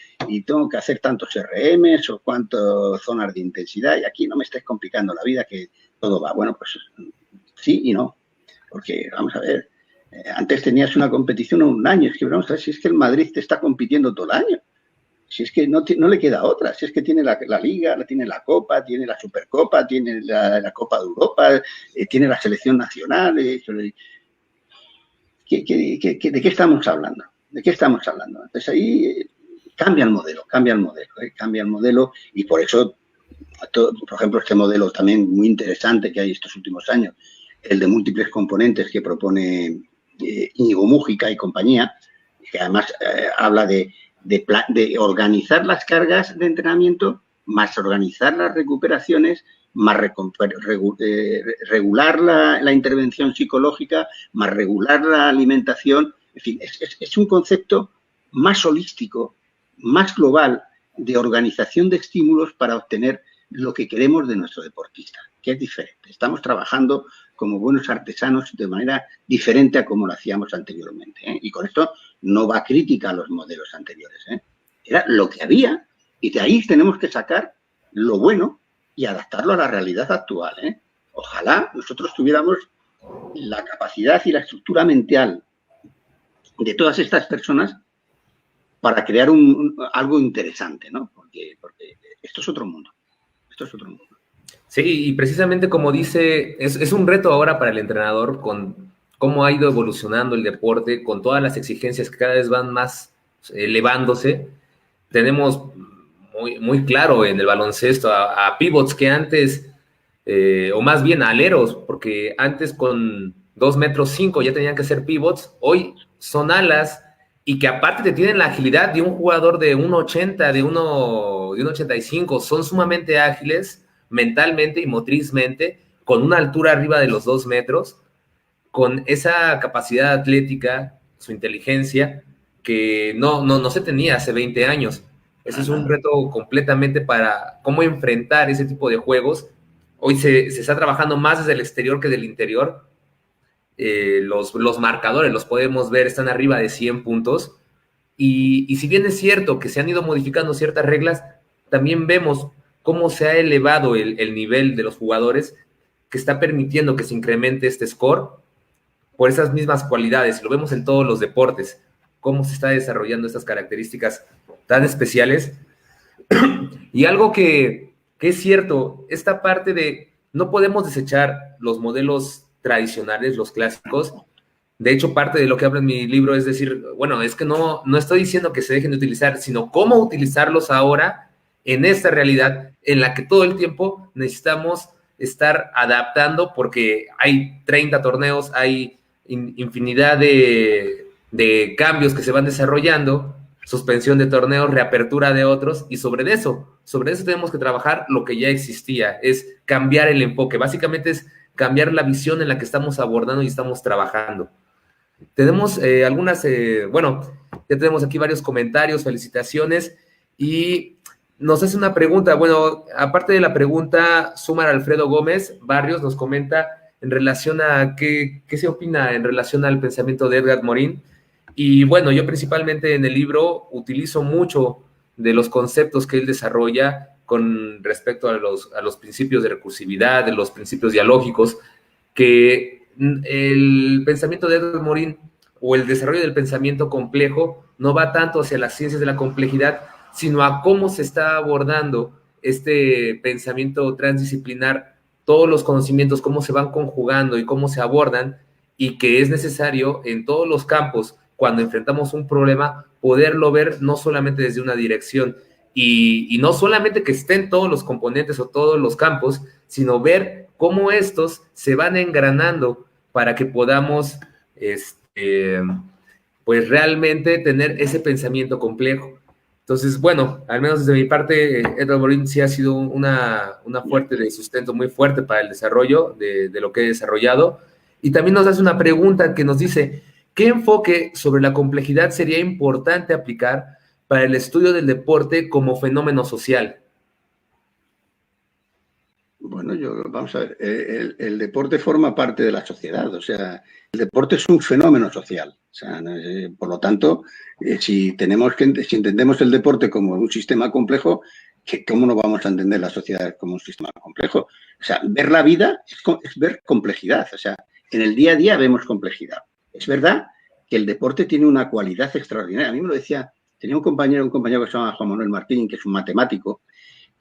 tengo que hacer tantos RMs o cuántas zonas de intensidad, y aquí no me estés complicando la vida, que todo va. Bueno, pues sí y no, porque vamos a ver, antes tenías una competición en un año, es que vamos a ver si es que el Madrid te está compitiendo todo el año, si es que no le queda otra, si es que tiene la Liga, tiene la Copa, tiene la Supercopa, tiene la Copa de Europa, tiene la selección nacional. ¿De qué estamos hablando? ¿De qué estamos hablando? Entonces ahí cambia el modelo y por eso, por ejemplo, este modelo también muy interesante que hay estos últimos años, el de múltiples componentes que propone Íñigo Mújica y compañía, que además habla de organizar las cargas de entrenamiento, más organizar las recuperaciones, más regular la intervención psicológica, más regular la alimentación. En fin, es un concepto más holístico, más global, de organización de estímulos para obtener lo que queremos de nuestro deportista, que es diferente. Estamos trabajando como buenos artesanos de manera diferente a como lo hacíamos anteriormente, ¿eh? Y con esto no va crítica a los modelos anteriores, ¿eh? Era lo que había y de ahí tenemos que sacar lo bueno y adaptarlo a la realidad actual, ¿eh? Ojalá nosotros tuviéramos la capacidad y la estructura mental de todas estas personas para crear algo interesante, ¿no? Porque esto es otro mundo. Esto es otro mundo. Sí, y precisamente como dice, es un reto ahora para el entrenador con cómo ha ido evolucionando el deporte, con todas las exigencias que cada vez van más elevándose. Tenemos muy claro en el baloncesto a pivots que antes, o más bien aleros, porque antes con 2,5 metros ya tenían que ser pivots, hoy son alas y que aparte te tienen la agilidad de un jugador de 1,80, de 1,85, son sumamente ágiles mentalmente y motrizmente, con una altura arriba de los 2 metros, con esa capacidad atlética, su inteligencia, que no se tenía hace 20 años. Ese es un reto completamente para cómo enfrentar ese tipo de juegos. Hoy se está trabajando más desde el exterior que del interior. Los marcadores, los podemos ver, están arriba de 100 puntos. Y si bien es cierto que se han ido modificando ciertas reglas, también vemos cómo se ha elevado el nivel de los jugadores, que está permitiendo que se incremente este score por esas mismas cualidades. Lo vemos en todos los deportes, cómo se está desarrollando estas características tan especiales. Y algo que es cierto, esta parte de no podemos desechar los modelos tradicionales, los clásicos. De hecho, parte de lo que hablo en mi libro es decir, bueno, es que no estoy diciendo que se dejen de utilizar, sino cómo utilizarlos ahora en esta realidad en la que todo el tiempo necesitamos estar adaptando, porque hay 30 torneos, hay infinidad de cambios que se van desarrollando, suspensión de torneos, reapertura de otros, y sobre eso tenemos que trabajar lo que ya existía, es cambiar el enfoque, básicamente es cambiar la visión en la que estamos abordando y estamos trabajando. Tenemos ya tenemos aquí varios comentarios, felicitaciones, y nos hace una pregunta. Bueno, aparte de la pregunta, Sumar Alfredo Gómez Barrios nos comenta en relación a qué se opina en relación al pensamiento de Edgar Morin. Y bueno, yo principalmente en el libro utilizo mucho de los conceptos que él desarrolla con respecto a los principios de recursividad, de los principios dialógicos, que el pensamiento de Edgar Morin o el desarrollo del pensamiento complejo no va tanto hacia las ciencias de la complejidad, sino a cómo se está abordando este pensamiento transdisciplinar, todos los conocimientos, cómo se van conjugando y cómo se abordan, y que es necesario en todos los campos, cuando enfrentamos un problema, poderlo ver no solamente desde una dirección, y no solamente que estén todos los componentes o todos los campos, sino ver cómo estos se van engranando para que podamos pues realmente tener ese pensamiento complejo. Entonces, bueno, al menos desde mi parte, Edward Morin sí ha sido una fuente de sustento muy fuerte para el desarrollo de lo que he desarrollado. Y también nos hace una pregunta que nos dice, ¿qué enfoque sobre la complejidad sería importante aplicar para el estudio del deporte como fenómeno social? Bueno, vamos a ver, el deporte forma parte de la sociedad, o sea, el deporte es un fenómeno social, o sea, por lo tanto, si entendemos el deporte como un sistema complejo, ¿cómo no vamos a entender la sociedad como un sistema complejo? O sea, ver la vida es ver complejidad, o sea, en el día a día vemos complejidad. Es verdad que el deporte tiene una cualidad extraordinaria. A mí me lo decía, tenía un compañero que se llama Juan Manuel Martín, que es un matemático,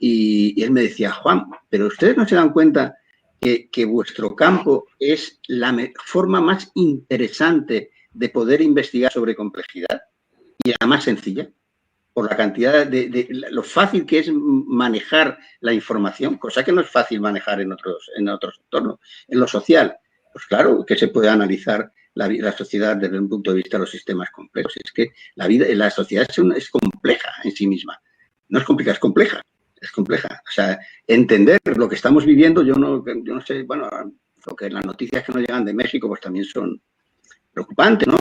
y él me decía, Juan, pero ustedes no se dan cuenta que vuestro campo es la forma más interesante de poder investigar sobre complejidad y la más sencilla, por la cantidad de lo fácil que es manejar la información, cosa que no es fácil manejar en otros entornos. En lo social, pues claro que se puede analizar la sociedad desde un punto de vista de los sistemas complejos. Es que la sociedad es compleja en sí misma. No es complicada, es compleja. Es compleja. O sea, entender lo que estamos viviendo, yo no sé, bueno, lo que las noticias que nos llegan de México pues también son preocupantes, ¿no?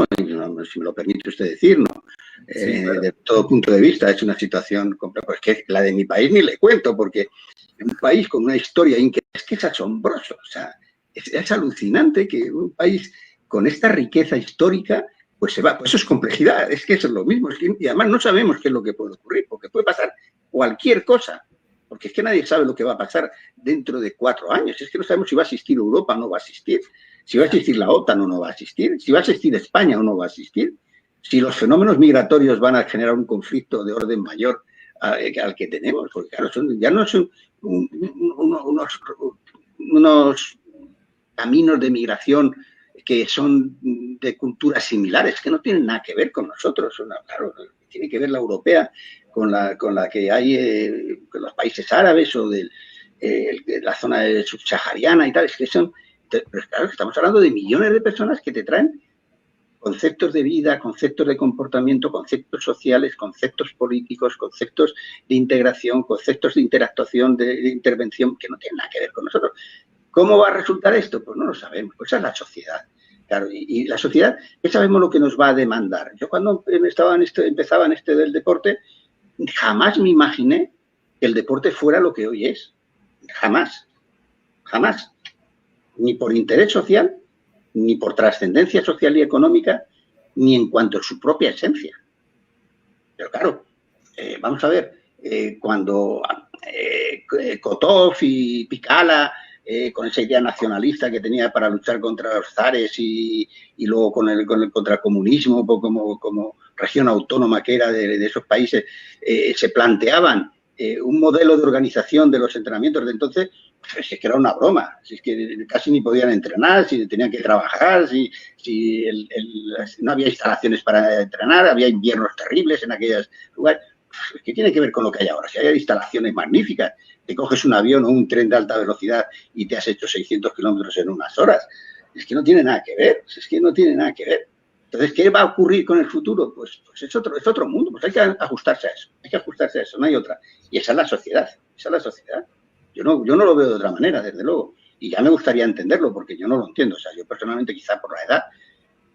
Si me lo permite usted decir, ¿no? Sí, claro. De todo punto de vista es una situación compleja. Pues que la de mi país ni le cuento, porque es un país con una historia es que es asombroso. O sea, es alucinante que un país con esta riqueza histórica pues se va. Pues eso es complejidad, es que eso es lo mismo. Y además no sabemos qué es lo que puede ocurrir, porque puede pasar cualquier cosa, porque es que nadie sabe lo que va a pasar dentro de 4 años. Es que no sabemos si va a existir Europa o no va a existir, si va a existir la OTAN o no va a existir, si va a existir España o no va a existir, si los fenómenos migratorios van a generar un conflicto de orden mayor al que tenemos, porque claro, ya no son unos caminos de migración que son de culturas similares, que no tienen nada que ver con nosotros. Claro, tiene que ver la europea con la que hay con los países árabes o de la zona subsahariana y tal. Es que pero claro, estamos hablando de millones de personas que te traen conceptos de vida, conceptos de comportamiento, conceptos sociales, conceptos políticos, conceptos de integración, conceptos de interactuación, de intervención, que no tienen nada que ver con nosotros. ¿Cómo va a resultar esto? Pues no lo sabemos, pues esa es la sociedad. Claro, y la sociedad, ya sabemos lo que nos va a demandar. Yo cuando empezaba en este del deporte, jamás me imaginé que el deporte fuera lo que hoy es. Jamás. Jamás. Ni por interés social, ni por trascendencia social y económica, ni en cuanto a su propia esencia. Pero claro, vamos a ver, cuando Kotov y Pikala, con esa idea nacionalista que tenía para luchar contra los zares y luego contra el comunismo como región autónoma que era de esos países, se planteaban un modelo de organización de los entrenamientos de entonces, pues es que era una broma, si es que casi ni podían entrenar, si tenían que trabajar, si no había instalaciones para entrenar, había inviernos terribles en aquellos lugares. ¿Qué tiene que ver con lo que hay ahora? Si hay instalaciones magníficas, te coges un avión o un tren de alta velocidad y te has hecho 600 kilómetros en unas horas. Es que no tiene nada que ver, es que no tiene nada que ver. Entonces, ¿qué va a ocurrir con el futuro? Pues es otro mundo, pues hay que ajustarse a eso, no hay otra. Y esa es la sociedad, Yo no lo veo de otra manera, desde luego. Y ya me gustaría entenderlo, porque yo no lo entiendo. O sea, yo personalmente, quizá por la edad,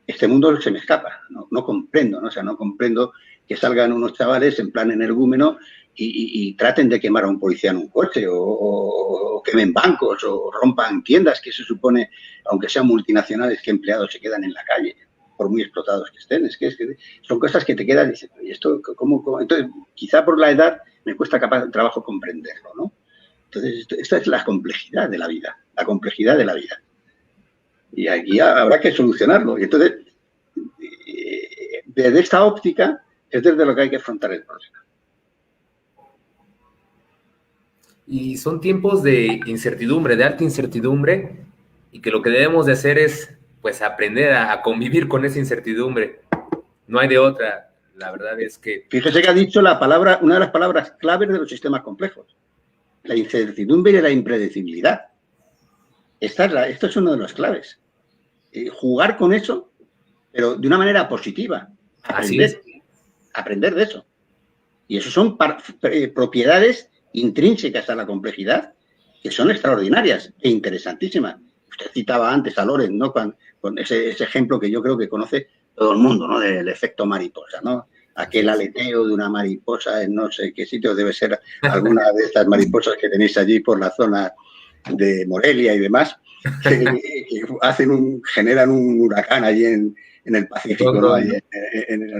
este mundo se me escapa, no comprendo, ¿no? O sea, no comprendo que salgan unos chavales en plan energúmeno y traten de quemar a un policía en un coche o quemen bancos o rompan tiendas que se supone, aunque sean multinacionales, que empleados se quedan en la calle, por muy explotados que estén. Es que son cosas que te quedan y dices, ¿y esto cómo? Entonces, quizá por la edad me cuesta trabajo comprenderlo, ¿no? Entonces, esta es la complejidad de la vida, la complejidad de la vida. Y aquí habrá que solucionarlo. Y entonces, desde esta óptica, es desde lo que hay que afrontar el problema. Y son tiempos de incertidumbre, de alta incertidumbre, y que lo que debemos de hacer es, pues, aprender a convivir con esa incertidumbre. No hay de otra. La verdad es que... Fíjese que ha dicho la palabra, una de las palabras claves de los sistemas complejos. La incertidumbre y la impredecibilidad. Esto es uno de los claves. Jugar con eso, pero de una manera positiva. Aprender de eso. Y eso son propiedades intrínsecas a la complejidad que son extraordinarias e interesantísimas. Usted citaba antes a Lorenz, ¿no? Con ese ejemplo que yo creo que conoce todo el mundo, ¿no? Del efecto mariposa, ¿no? Aquel aleteo de una mariposa en no sé qué sitio, debe ser alguna de estas mariposas que tenéis allí por la zona de Morelia y demás, que generan un huracán allí en el Pacífico, ¿no?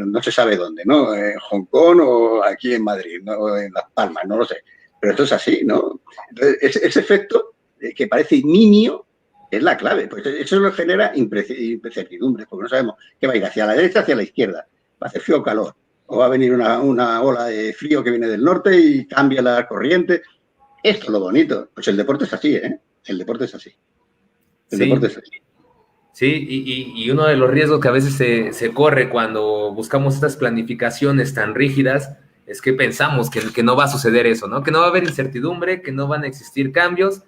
No se sabe dónde, ¿no? En Hong Kong o aquí en Madrid, ¿no? O en Las Palmas, no lo sé. Pero esto es así, ¿no? Entonces, ese efecto que parece nimio es la clave. Pues eso lo genera incertidumbre, porque no sabemos qué va a ir hacia la derecha, hacia la izquierda. Va a hacer frío o calor. O va a venir una ola de frío que viene del norte y cambia la corriente. Esto es lo bonito. Pues el deporte es así, ¿eh? El deporte es así. El deporte es así. Sí, y uno de los riesgos que a veces se corre cuando buscamos estas planificaciones tan rígidas es que pensamos que no va a suceder eso, ¿no? Que no va a haber incertidumbre, que no van a existir cambios,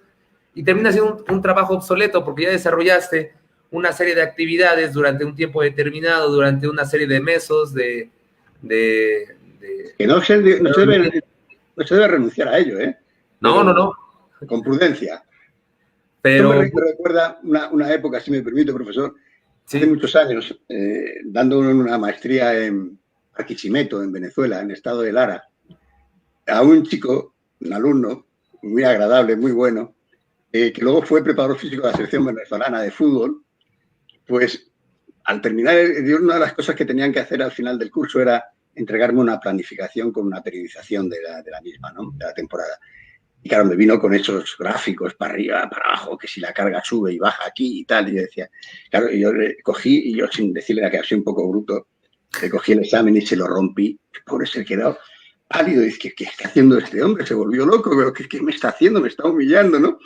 y termina siendo un trabajo obsoleto porque ya desarrollaste una serie de actividades durante un tiempo determinado, durante una serie de meses, que no se debe renunciar a ello, ¿eh? No. Con prudencia. Pero esto me recuerda una época, si me permite, profesor, hace muchos años, dando una maestría en Barquisimeto, en Venezuela, en el estado de Lara, a un chico, un alumno, muy agradable, muy bueno, que luego fue preparador físico de la selección venezolana de fútbol. Pues al terminar, una de las cosas que tenían que hacer al final del curso era entregarme una planificación con una periodización de la misma, ¿no? De la temporada. Y claro, me vino con esos gráficos para arriba, para abajo, que si la carga sube y baja aquí y tal. Y yo decía, claro, y yo cogí, y yo sin decirle que soy un poco bruto, le cogí el examen y se lo rompí. El pobre se quedó pálido. Y dice, ¿qué está haciendo este hombre? Se volvió loco, pero ¿qué me está haciendo? Me está humillando, ¿no?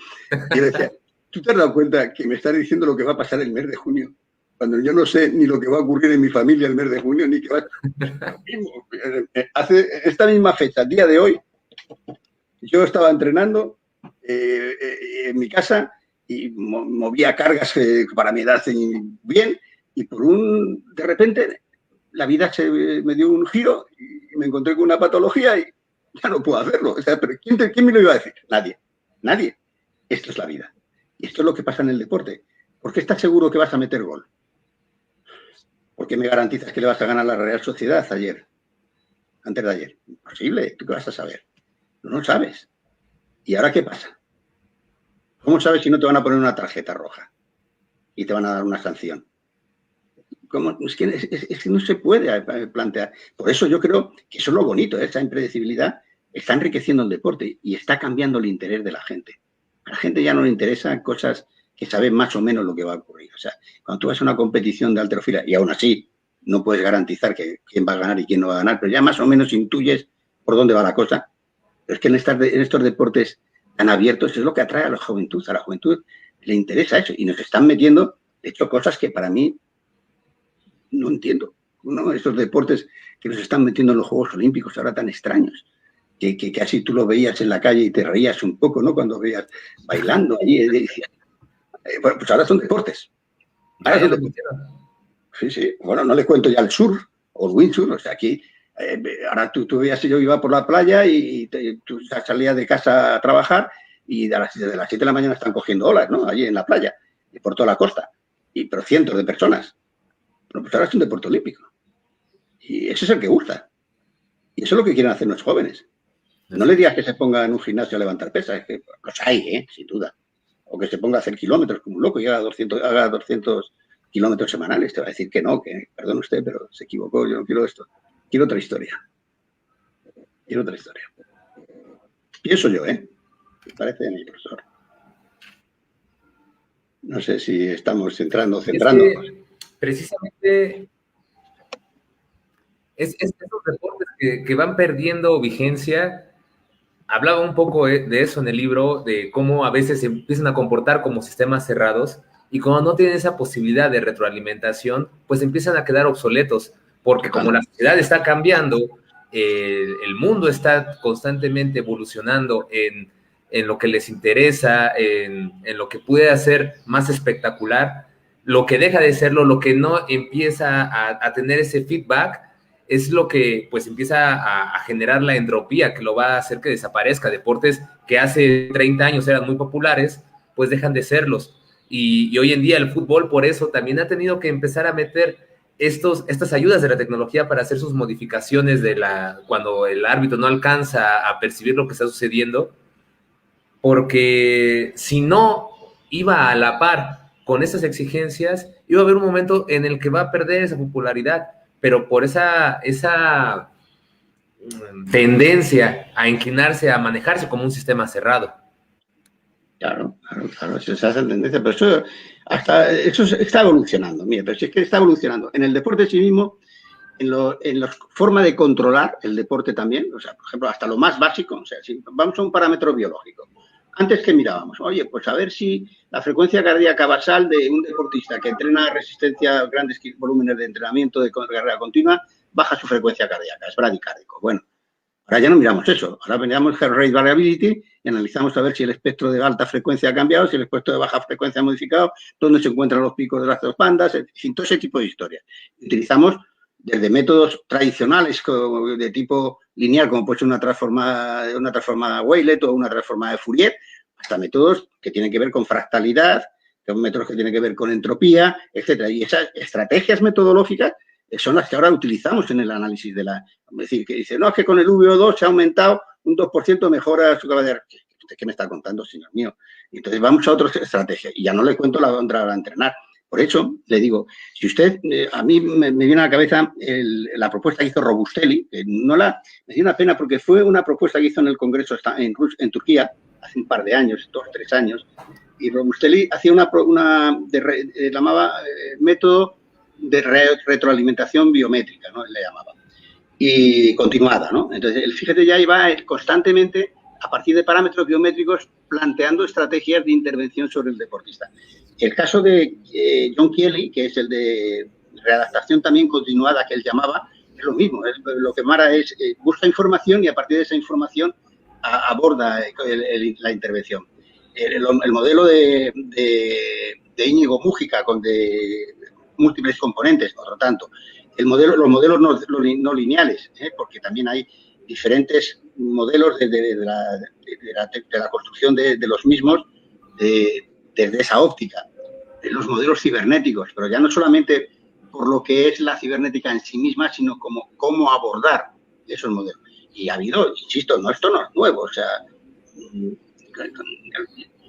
Y yo decía, ¿tú te has dado cuenta que me estás diciendo lo que va a pasar el mes de junio? Cuando yo no sé ni lo que va a ocurrir en mi familia el mes de junio, ni qué va a... Hace esta misma fecha, el día de hoy, yo estaba entrenando en mi casa y movía cargas para mi edad bien, y de repente la vida me dio un giro y me encontré con una patología y ya no puedo hacerlo. O sea, ¿pero quién me lo iba a decir? Nadie. Esto es la vida. Y esto es lo que pasa en el deporte. ¿Por qué estás seguro que vas a meter gol? ¿Por qué me garantizas que le vas a ganar la Real Sociedad antes de ayer? Imposible. ¿Tú qué vas a saber? No lo sabes. ¿Y ahora qué pasa? ¿Cómo sabes si no te van a poner una tarjeta roja y te van a dar una sanción? ¿Cómo? Es que no se puede plantear. Por eso yo creo que eso es lo bonito, esa impredecibilidad está enriqueciendo el deporte y está cambiando el interés de la gente. A la gente ya no le interesan cosas que saben más o menos lo que va a ocurrir. O sea, cuando tú vas a una competición de halterofilia y aún así no puedes garantizar quién va a ganar y quién no va a ganar, pero ya más o menos intuyes por dónde va la cosa. Pero es que en estos deportes tan abiertos es lo que atrae a la juventud. A la juventud le interesa eso y nos están metiendo, de hecho, cosas que para mí no entiendo, ¿no? Estos deportes que nos están metiendo en los Juegos Olímpicos ahora tan extraños, que casi tú lo veías en la calle y te reías un poco, ¿no? Cuando veías bailando allí. Bueno, pues ahora son deportes. Ahora son deportes. Sí. Bueno, no le cuento ya el surf o el windsurf. O sea, aquí, ahora tú veías, yo iba por la playa y tú salías de casa a trabajar y de las 7 de la mañana están cogiendo olas, ¿no? Allí en la playa y por toda la costa. Pero cientos de personas. Bueno, pues ahora es un deporte olímpico. Y eso es el que gusta. Y eso es lo que quieren hacer los jóvenes. No le digas que se ponga en un gimnasio a levantar pesas, es que los hay, sin duda. O que se ponga a hacer kilómetros como un loco y haga 200 kilómetros semanales. Te va a decir que no, que perdón usted, pero se equivocó, yo no quiero esto. Quiero otra historia. Quiero otra historia. Pienso yo, Me parece a mi profesor. No sé si estamos centrándonos. Precisamente es esos deportes que van perdiendo vigencia. Hablaba un poco de eso en el libro, de cómo a veces se empiezan a comportar como sistemas cerrados y cuando no tienen esa posibilidad de retroalimentación, pues empiezan a quedar obsoletos, porque como la sociedad está cambiando, el mundo está constantemente evolucionando en lo que les interesa, en lo que puede hacer más espectacular, lo que deja de serlo, lo que no empieza a tener ese feedback, es lo que pues empieza a generar la entropía que lo va a hacer que desaparezca. Deportes que hace 30 años eran muy populares, pues dejan de serlos. Y hoy en día el fútbol por eso también ha tenido que empezar a meter estas ayudas de la tecnología para hacer sus modificaciones cuando el árbitro no alcanza a percibir lo que está sucediendo, porque si no iba a la par con esas exigencias, iba a haber un momento en el que va a perder esa popularidad, pero por esa tendencia a inclinarse, a manejarse como un sistema cerrado. Claro, esa es la tendencia, pero eso está evolucionando, mira, pero si es que está evolucionando. En el deporte en sí mismo, en la forma de controlar el deporte también, o sea, por ejemplo, hasta lo más básico, o sea, si vamos a un parámetro biológico. Antes que mirábamos, oye, pues a ver si la frecuencia cardíaca basal de un deportista que entrena resistencia, grandes volúmenes de entrenamiento de carrera continua, baja su frecuencia cardíaca, es bradicárdico. Bueno, ahora ya no miramos eso, ahora miramos heart rate variability y analizamos a ver si el espectro de alta frecuencia ha cambiado, si el espectro de baja frecuencia ha modificado, dónde se encuentran los picos de las dos bandas, en fin, todo ese tipo de historias. Utilizamos desde métodos tradicionales de tipo lineal, como puede ser una transformada Waylet o una transformada de Fourier, hasta métodos que tienen que ver con fractalidad, métodos que tienen que ver con entropía, etcétera. Y esas estrategias metodológicas son las que ahora utilizamos en el análisis de la... Es decir, que dice, no, es que con el VO2 se ha aumentado un 2%, mejora su capacidad. ¿Usted qué me está contando, señor mío? Y entonces vamos a otras estrategias. Y ya no le cuento la otra a entrenar. Por eso, le digo, si usted, a mí me viene a la cabeza la propuesta que hizo Robustelli, que me dio una pena porque fue una propuesta que hizo en el Congreso en Turquía, hace un par de años, 2 o 3 años, y Robustelli hacía llamaba método de retroalimentación biométrica, ¿no? Le llamaba, y continuada, ¿no? Entonces, fíjate, ya iba constantemente, a partir de parámetros biométricos, planteando estrategias de intervención sobre el deportista. El caso de John Kelly, que es el de readaptación también continuada que él llamaba, es lo mismo. Lo que Mara busca información y a partir de esa información aborda la intervención. El modelo de Íñigo Mújica con de múltiples componentes, por lo tanto. Los modelos no lineales, porque también hay diferentes modelos de la construcción de los mismos desde esa óptica. Los modelos cibernéticos, pero ya no solamente por lo que es la cibernética en sí misma, sino cómo abordar esos modelos. Y ha habido, insisto, esto no es nuevo. O sea,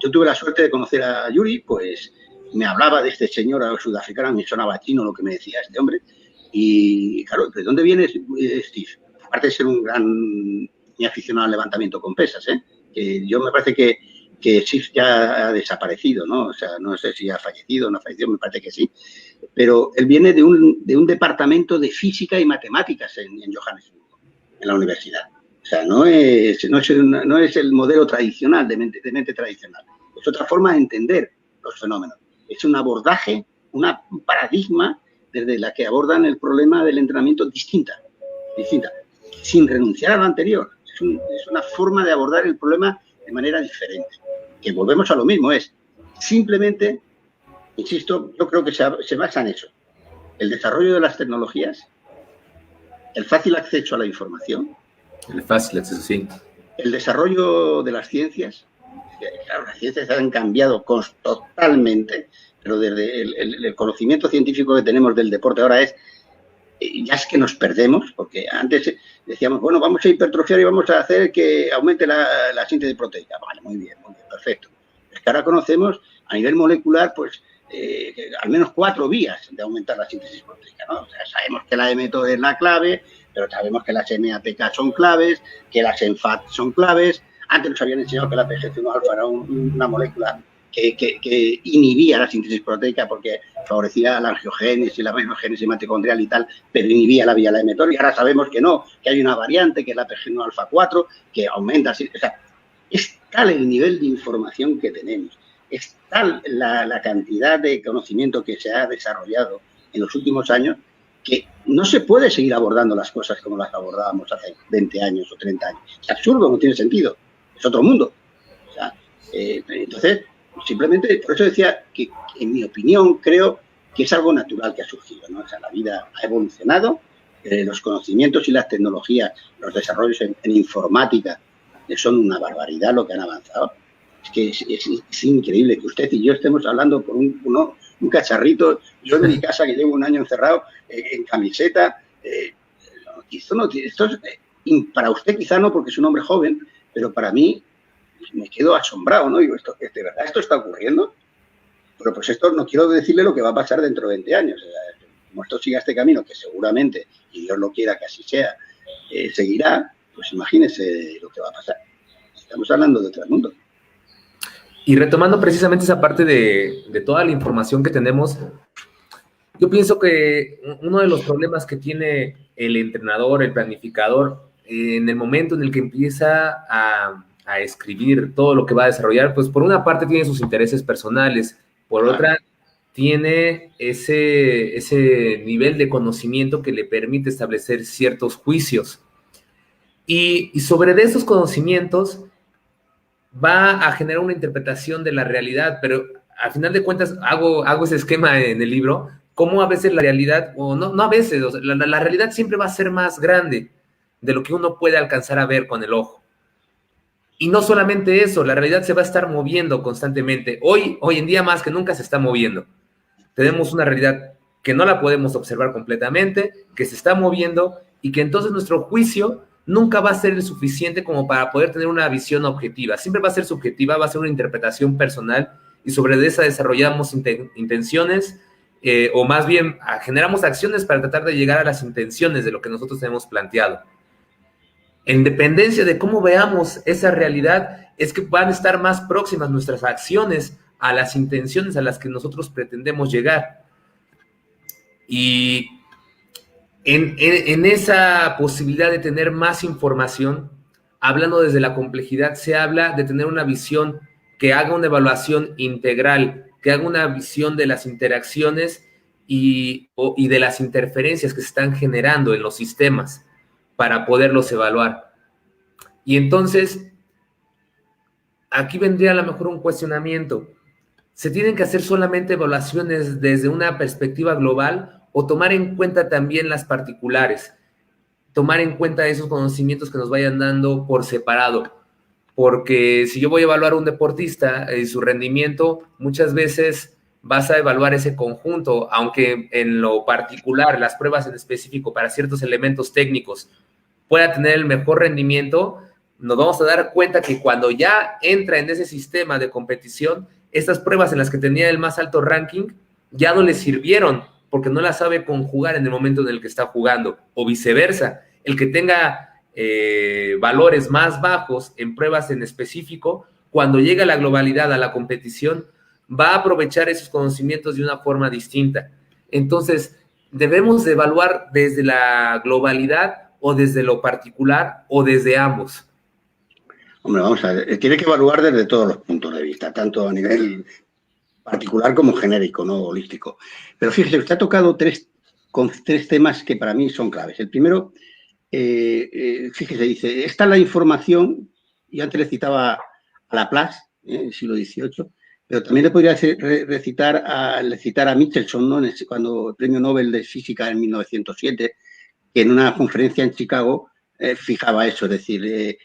yo tuve la suerte de conocer a Yuri, pues me hablaba de este señor sudafricano, me sonaba chino lo que me decía este hombre. Y claro, ¿de dónde viene Steve? Aparte de ser un gran aficionado al levantamiento con pesas, que yo me parece que Steve ya ha desaparecido, ¿no? O sea, no sé si ha fallecido o no ha fallecido, me parece que sí. Pero él viene de un departamento de física y matemáticas en Johannesburgo, en la universidad. O sea, no es el modelo tradicional, de mente tradicional. Es otra forma de entender los fenómenos. Es un abordaje, un paradigma desde la que abordan el problema del entrenamiento distinta, sin renunciar a lo anterior. Es una forma de abordar el problema de manera diferente. Que volvemos a lo mismo, es simplemente, insisto, yo creo que se basa en eso. El desarrollo de las tecnologías, el fácil acceso a la información. El fácil acceso, sí. El desarrollo de las ciencias. Claro, las ciencias han cambiado totalmente, pero desde el conocimiento científico que tenemos del deporte ahora es ya es que nos perdemos, porque antes decíamos, bueno, vamos a hipertrofiar y vamos a hacer que aumente la síntesis proteica. Vale, muy bien, perfecto. Es que ahora conocemos a nivel molecular, pues, al menos 4 vías de aumentar la síntesis proteica, ¿no? O sea, sabemos que la mTOR es la clave, pero sabemos que las MAPK son claves, que las ENFAT son claves. Antes nos habían enseñado que la PGC1-alfa era una molécula que inhibía la síntesis proteica porque favorecía la angiogénesis y la memogénesis mitocondrial y tal, pero inhibía la vía de la mTOR, y ahora sabemos que no, que hay una variante, que es la PGN-alfa-4, que aumenta. O sea, es tal el nivel de información que tenemos, es tal la cantidad de conocimiento que se ha desarrollado en los últimos años, que no se puede seguir abordando las cosas como las abordábamos hace 20 años o 30 años. Es absurdo, no tiene sentido, es otro mundo. O sea, entonces, simplemente, por eso decía que, en mi opinión, creo que es algo natural que ha surgido, ¿no? O sea, la vida ha evolucionado, los conocimientos y las tecnologías, los desarrollos en informática, son una barbaridad lo que han avanzado. Es que es increíble que usted y yo estemos hablando por un cacharrito, yo en mi casa que llevo un año encerrado en camiseta. Esto para usted quizá no, porque es un hombre joven, pero para mí me quedo asombrado, ¿no? Digo, ¿de verdad esto está ocurriendo? Pero pues esto no quiero decirle lo que va a pasar dentro de 20 años. O sea, como esto siga este camino, que seguramente, y Dios lo quiera que así sea, seguirá, pues imagínese lo que va a pasar. Estamos hablando de otro mundo. Y retomando precisamente esa parte de toda la información que tenemos, yo pienso que uno de los problemas que tiene el entrenador, el planificador, en el momento en el que empieza a escribir todo lo que va a desarrollar, pues por una parte tiene sus intereses personales, por otra tiene ese nivel de conocimiento que le permite establecer ciertos juicios. Y sobre de esos conocimientos va a generar una interpretación de la realidad, pero al final de cuentas hago ese esquema en el libro, cómo a veces la realidad, o no a veces, o sea, la realidad siempre va a ser más grande de lo que uno puede alcanzar a ver con el ojo. Y no solamente eso, la realidad se va a estar moviendo constantemente. Hoy en día más que nunca se está moviendo. Tenemos una realidad que no la podemos observar completamente, que se está moviendo y que entonces nuestro juicio nunca va a ser el suficiente como para poder tener una visión objetiva. Siempre va a ser subjetiva, va a ser una interpretación personal y sobre esa desarrollamos intenciones o más bien generamos acciones para tratar de llegar a las intenciones de lo que nosotros tenemos planteado. En dependencia de cómo veamos esa realidad, es que van a estar más próximas nuestras acciones a las intenciones a las que nosotros pretendemos llegar. Y en esa posibilidad de tener más información, hablando desde la complejidad, se habla de tener una visión que haga una evaluación integral, que haga una visión de las interacciones y de las interferencias que se están generando en los sistemas para poderlos evaluar. Y entonces, aquí vendría a lo mejor un cuestionamiento. ¿Se tienen que hacer solamente evaluaciones desde una perspectiva global o tomar en cuenta también las particulares? Tomar en cuenta esos conocimientos que nos vayan dando por separado. Porque si yo voy a evaluar a un deportista y su rendimiento, muchas veces vas a evaluar ese conjunto, aunque en lo particular, las pruebas en específico para ciertos elementos técnicos pueda tener el mejor rendimiento, nos vamos a dar cuenta que cuando ya entra en ese sistema de competición, estas pruebas en las que tenía el más alto ranking ya no le sirvieron porque no la sabe conjugar en el momento en el que está jugando, o viceversa, el que tenga valores más bajos en pruebas en específico, cuando llega a la globalidad, a la competición, va a aprovechar esos conocimientos de una forma distinta. Entonces, debemos de evaluar desde la globalidad o desde lo particular o desde ambos. Hombre, vamos a ver, tiene que evaluar desde todos los puntos de vista, tanto a nivel particular como genérico, no holístico. Pero fíjese, usted ha tocado tres temas que para mí son claves. El primero, fíjese, dice, esta es la información, y antes le citaba a Laplace, el siglo XVIII, pero también le podría citar a Michelson, ¿no? Cuando el premio Nobel de Física en 1907, que en una conferencia en Chicago fijaba eso, es decir,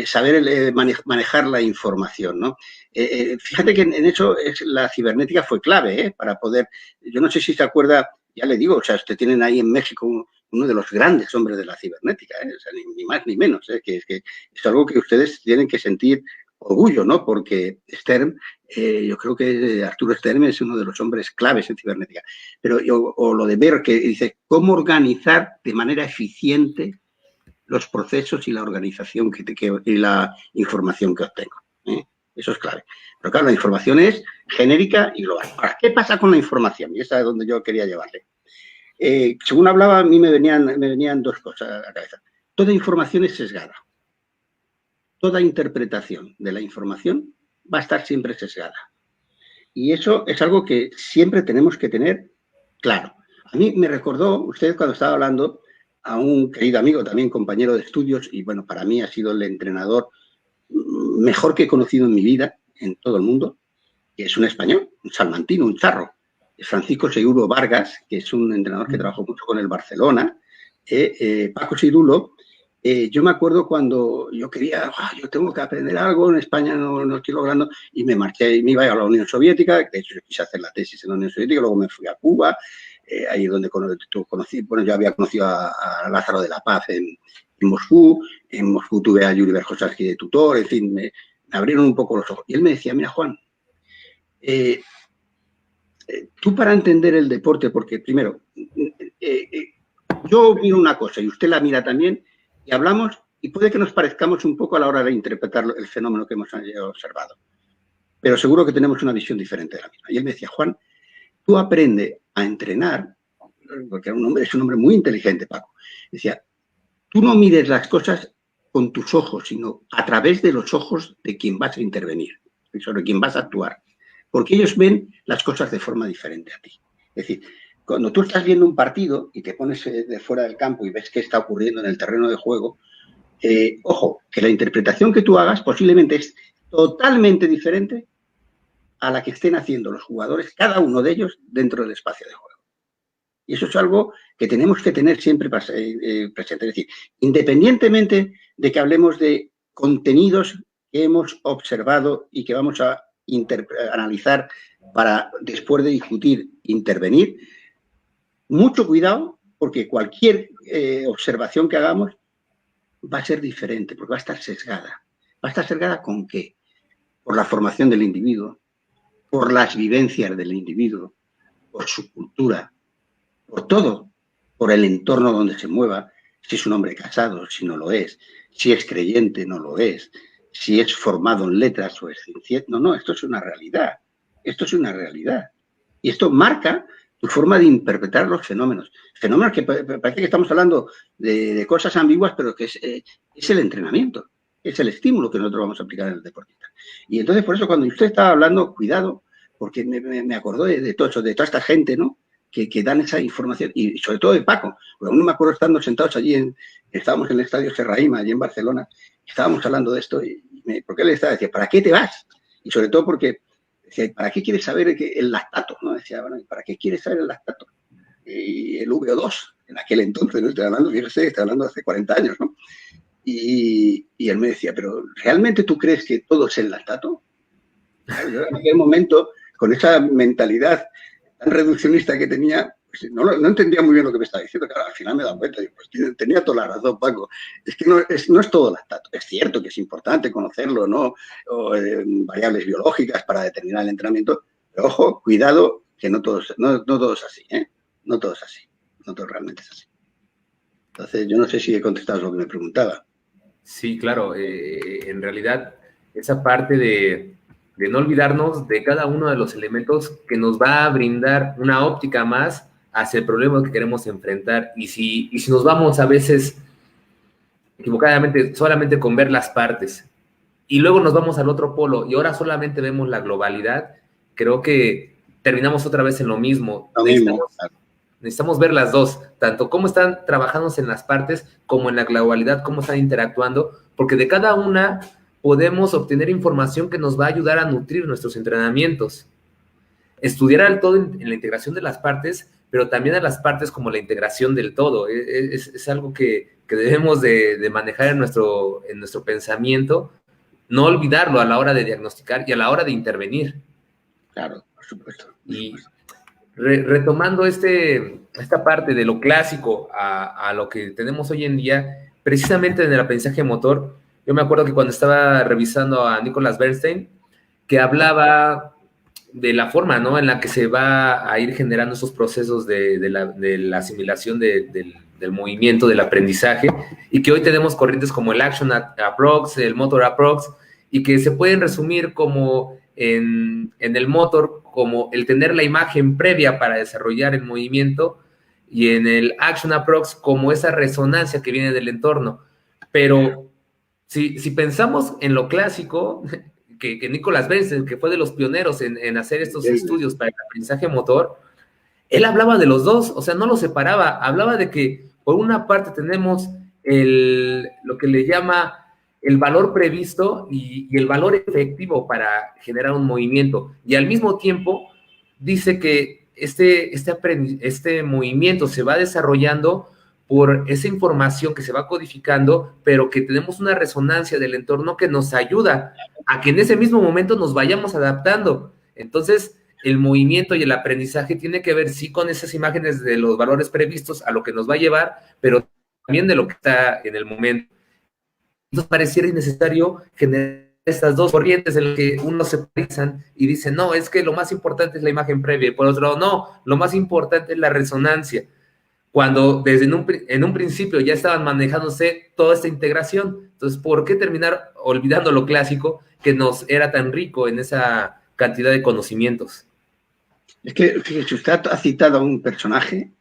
saber manejar la información, ¿no? Fíjate que en eso la cibernética fue clave, para poder, yo no sé si se acuerda ya le digo, o sea, usted tienen ahí en México uno de los grandes hombres de la cibernética, o sea, ni más ni menos, que es algo que ustedes tienen que sentir orgullo, ¿no? Porque Stern, yo creo que Arturo Stern es uno de los hombres claves en cibernética. Pero, o lo de Ver, que dice, ¿cómo organizar de manera eficiente los procesos y la organización y la información que obtengo? Eso es clave. Pero claro, la información es genérica y global. Ahora, ¿qué pasa con la información? Y esa es donde yo quería llevarle. Según hablaba, a mí me venían dos cosas a la cabeza. Toda información es sesgada. Toda interpretación de la información va a estar siempre sesgada. Y eso es algo que siempre tenemos que tener claro. A mí me recordó, usted cuando estaba hablando, a un querido amigo, también compañero de estudios, y bueno, para mí ha sido el entrenador mejor que he conocido en mi vida, en todo el mundo, que es un español, un salmantino, un charro. Es Francisco Segurulo Vargas, que es un entrenador que trabajó mucho con el Barcelona. Paco Segurulo, yo me acuerdo cuando yo quería, yo tengo que aprender algo, en España no estoy logrando, y me marché, me iba a la Unión Soviética, de hecho yo quise hacer la tesis en la Unión Soviética, luego me fui a Cuba, ahí es donde conocí, bueno, yo había conocido a Lázaro de la Paz en Moscú tuve a Yuri Berjosavsky de tutor, en fin, me abrieron un poco los ojos. Y él me decía, mira, Juan, tú para entender el deporte, porque primero, yo miro una cosa y usted la mira también, y hablamos, y puede que nos parezcamos un poco a la hora de interpretar el fenómeno que hemos observado, pero seguro que tenemos una visión diferente de la misma. Y él me decía, Juan, tú aprende a entrenar, porque es un hombre muy inteligente, Paco. Decía, tú no mires las cosas con tus ojos, sino a través de los ojos de quien vas a intervenir, sobre quien vas a actuar, porque ellos ven las cosas de forma diferente a ti. Es decir, cuando tú estás viendo un partido y te pones de fuera del campo y ves qué está ocurriendo en el terreno de juego, ojo, que la interpretación que tú hagas posiblemente es totalmente diferente a la que estén haciendo los jugadores, cada uno de ellos, dentro del espacio de juego. Y eso es algo que tenemos que tener siempre presente. Es decir, independientemente de que hablemos de contenidos que hemos observado y que vamos a analizar para, después de discutir, intervenir, mucho cuidado, porque cualquier observación que hagamos va a ser diferente, porque va a estar sesgada. ¿Va a estar sesgada con qué? Por la formación del individuo, por las vivencias del individuo, por su cultura, por todo, por el entorno donde se mueva, si es un hombre casado, si no lo es, si es creyente, no lo es, si es formado en letras o es cienciano. No, esto es una realidad. Esto es una realidad. Y esto marca tu forma de interpretar los fenómenos. Fenómenos que parece que estamos hablando de cosas ambiguas, pero que es el entrenamiento, es el estímulo que nosotros vamos a aplicar en el deportista. Y entonces, por eso, cuando usted estaba hablando, cuidado, porque me acordó de todo eso, de toda esta gente, ¿no?, que dan esa información, y sobre todo de Paco, porque aún no me acuerdo estando sentados allí, estábamos en el Estadio Serrahima, allí en Barcelona, estábamos hablando de esto, porque él estaba, decía, ¿para qué te vas? Y sobre todo porque, decía, ¿para qué quieres saber el lactato? ¿No? Decía, bueno, ¿para qué quieres saber el lactato? Y el VO2, en aquel entonces, no estoy hablando, fíjese, estoy hablando de hace 40 años, ¿no? Y él me decía, ¿pero realmente tú crees que todo es el lactato? Claro, yo en aquel momento, con esa mentalidad tan reduccionista que tenía, pues no entendía muy bien lo que me estaba diciendo. Claro, al final me he dado cuenta, pues tenía toda la razón, Paco. Es que no es todo lactato. Es cierto que es importante conocerlo, ¿no? O, variables biológicas para determinar el entrenamiento, pero ojo, cuidado, que no todo es así, ¿eh? No todo es así, no todo realmente es así. Entonces, yo no sé si he contestado lo que me preguntaba. Sí, claro, en realidad esa parte de no olvidarnos de cada uno de los elementos que nos va a brindar una óptica más hacia el problema que queremos enfrentar. Y si nos vamos a veces equivocadamente solamente con ver las partes y luego nos vamos al otro polo y ahora solamente vemos la globalidad, creo que terminamos otra vez en lo mismo. Necesitamos ver las dos, tanto cómo están trabajándose en las partes como en la globalidad, cómo están interactuando, porque de cada una podemos obtener información que nos va a ayudar a nutrir nuestros entrenamientos. Estudiar al todo en la integración de las partes, pero también a las partes como la integración del todo. Es algo que debemos de manejar en nuestro pensamiento, no olvidarlo a la hora de diagnosticar y a la hora de intervenir. Claro, por supuesto. Y retomando esta parte de lo clásico a lo que tenemos hoy en día, precisamente en el aprendizaje motor, yo me acuerdo que cuando estaba revisando a Nicholas Bernstein, que hablaba de la forma, ¿no?, en la que se va a ir generando esos procesos de la asimilación del movimiento, del aprendizaje, y que hoy tenemos corrientes como el Action Approach, el Motor Approach, y que se pueden resumir como en el motor, como el tener la imagen previa para desarrollar el movimiento, y en el Action Approach como esa resonancia que viene del entorno. Pero si pensamos en lo clásico, que Nicholas Bernstein, que fue de los pioneros en hacer estos estudios para el aprendizaje motor, él hablaba de los dos, o sea, no los separaba, hablaba de que por una parte tenemos lo que le llama el valor previsto y el valor efectivo para generar un movimiento, y al mismo tiempo dice que este movimiento se va desarrollando por esa información que se va codificando, pero que tenemos una resonancia del entorno que nos ayuda a que en ese mismo momento nos vayamos adaptando. Entonces, el movimiento y el aprendizaje tiene que ver, sí, con esas imágenes de los valores previstos a lo que nos va a llevar, pero también de lo que está en el momento. Entonces, pareciera innecesario generar estas dos corrientes en las que unos se polarizan y dicen, no, es que lo más importante es la imagen previa, y por otro lado, no, lo más importante es la resonancia, cuando desde en un principio ya estaban manejándose toda esta integración. Entonces, ¿por qué terminar olvidando lo clásico que nos era tan rico en esa cantidad de conocimientos? Es que, fíjese, usted ha citado a un personaje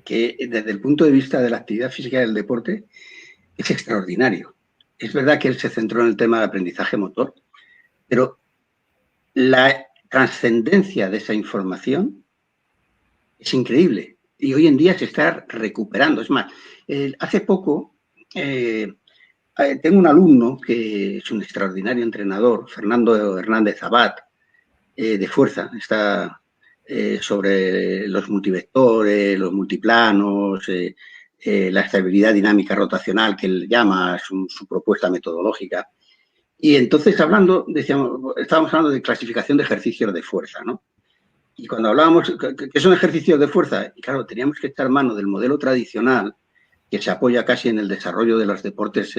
que, desde el punto de vista de la actividad física y del deporte, es extraordinario. Es verdad que él se centró en el tema del aprendizaje motor, pero la trascendencia de esa información es increíble. Y hoy en día se está recuperando. Es más, hace poco tengo un alumno que es un extraordinario entrenador, Fernando Hernández Abad, de fuerza. Está sobre los multivectores, los multiplanos, la estabilidad dinámica rotacional, que él llama su propuesta metodológica. Y entonces, estábamos hablando de clasificación de ejercicios de fuerza, ¿no? Y cuando hablábamos que son ejercicios de fuerza, y claro, teníamos que echar mano del modelo tradicional, que se apoya casi en el desarrollo de los deportes